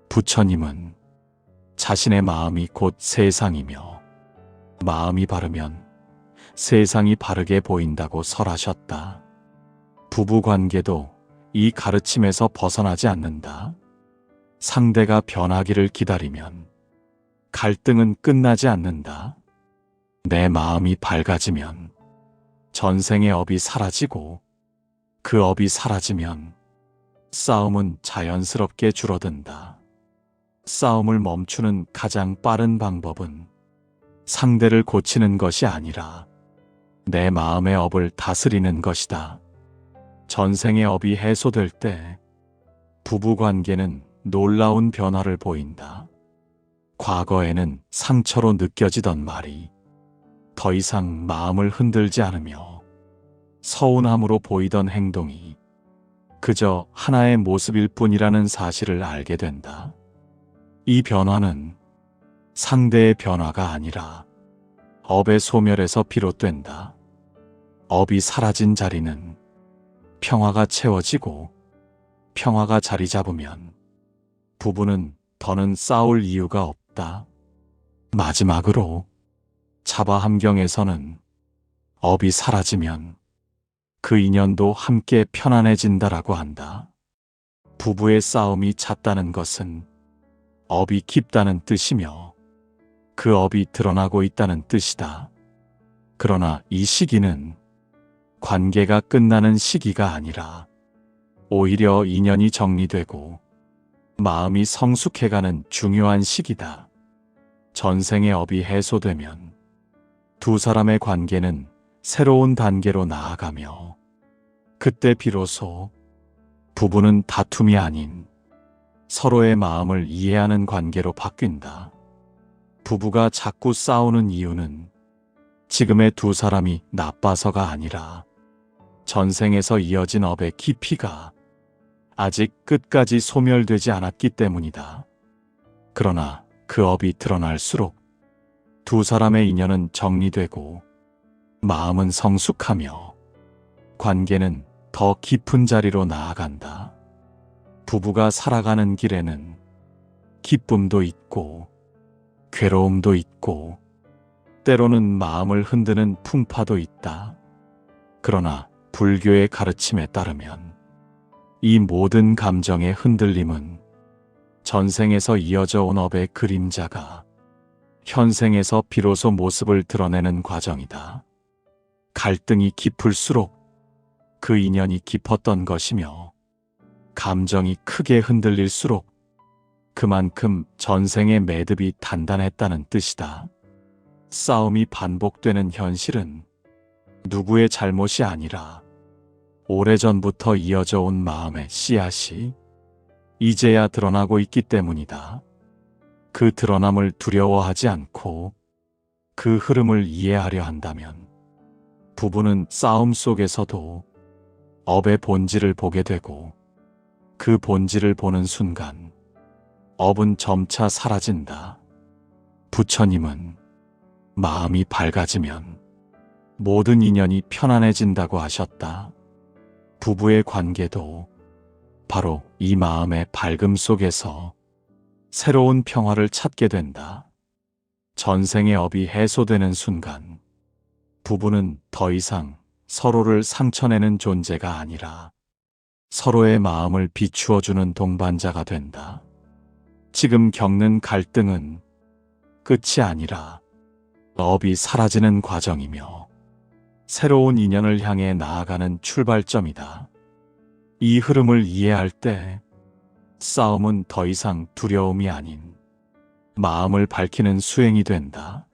부처님은 자신의 마음이 곧 세상이며 마음이 바르면 세상이 바르게 보인다고 설하셨다. 부부관계도 이 가르침에서 벗어나지 않는다. 상대가 변하기를 기다리면 갈등은 끝나지 않는다. 내 마음이 밝아지면 전생의 업이 사라지고 그 업이 사라지면 싸움은 자연스럽게 줄어든다. 싸움을 멈추는 가장 빠른 방법은 상대를 고치는 것이 아니라 내 마음의 업을 다스리는 것이다. 전생의 업이 해소될 때 부부관계는 놀라운 변화를 보인다. 과거에는 상처로 느껴지던 말이 더 이상 마음을 흔들지 않으며 서운함으로 보이던 행동이 그저 하나의 모습일 뿐이라는 사실을 알게 된다. 이 변화는 상대의 변화가 아니라 업의 소멸에서 비롯된다. 업이 사라진 자리는 평화가 채워지고 평화가 자리 잡으면 부부는 더는 싸울 이유가 없다. 마지막으로 차바함경에서는 업이 사라지면 그 인연도 함께 편안해진다라고 한다. 부부의 싸움이 잦다는 것은 업이 깊다는 뜻이며 그 업이 드러나고 있다는 뜻이다. 그러나 이 시기는 관계가 끝나는 시기가 아니라 오히려 인연이 정리되고 마음이 성숙해가는 중요한 시기다. 전생의 업이 해소되면 두 사람의 관계는 새로운 단계로 나아가며 그때 비로소 부부는 다툼이 아닌 서로의 마음을 이해하는 관계로 바뀐다. 부부가 자꾸 싸우는 이유는 지금의 두 사람이 나빠서가 아니라 전생에서 이어진 업의 깊이가 아직 끝까지 소멸되지 않았기 때문이다. 그러나 그 업이 드러날수록 두 사람의 인연은 정리되고 마음은 성숙하며 관계는 더 깊은 자리로 나아간다. 부부가 살아가는 길에는 기쁨도 있고 괴로움도 있고 때로는 마음을 흔드는 풍파도 있다. 그러나 불교의 가르침에 따르면 이 모든 감정의 흔들림은 전생에서 이어져 온 업의 그림자가 현생에서 비로소 모습을 드러내는 과정이다. 갈등이 깊을수록 그 인연이 깊었던 것이며 감정이 크게 흔들릴수록 그만큼 전생의 매듭이 단단했다는 뜻이다. 싸움이 반복되는 현실은 누구의 잘못이 아니라 오래전부터 이어져 온 마음의 씨앗이 이제야 드러나고 있기 때문이다. 그 드러남을 두려워하지 않고 그 흐름을 이해하려 한다면 부부는 싸움 속에서도 업의 본질을 보게 되고 그 본질을 보는 순간 업은 점차 사라진다. 부처님은 마음이 밝아지면 모든 인연이 편안해진다고 하셨다. 부부의 관계도 바로 이 마음의 밝음 속에서 새로운 평화를 찾게 된다. 전생의 업이 해소되는 순간 부부는 더 이상 서로를 상처내는 존재가 아니라 서로의 마음을 비추어주는 동반자가 된다. 지금 겪는 갈등은 끝이 아니라 업이 사라지는 과정이며 새로운 인연을 향해 나아가는 출발점이다. 이 흐름을 이해할 때 싸움은 더 이상 두려움이 아닌 마음을 밝히는 수행이 된다.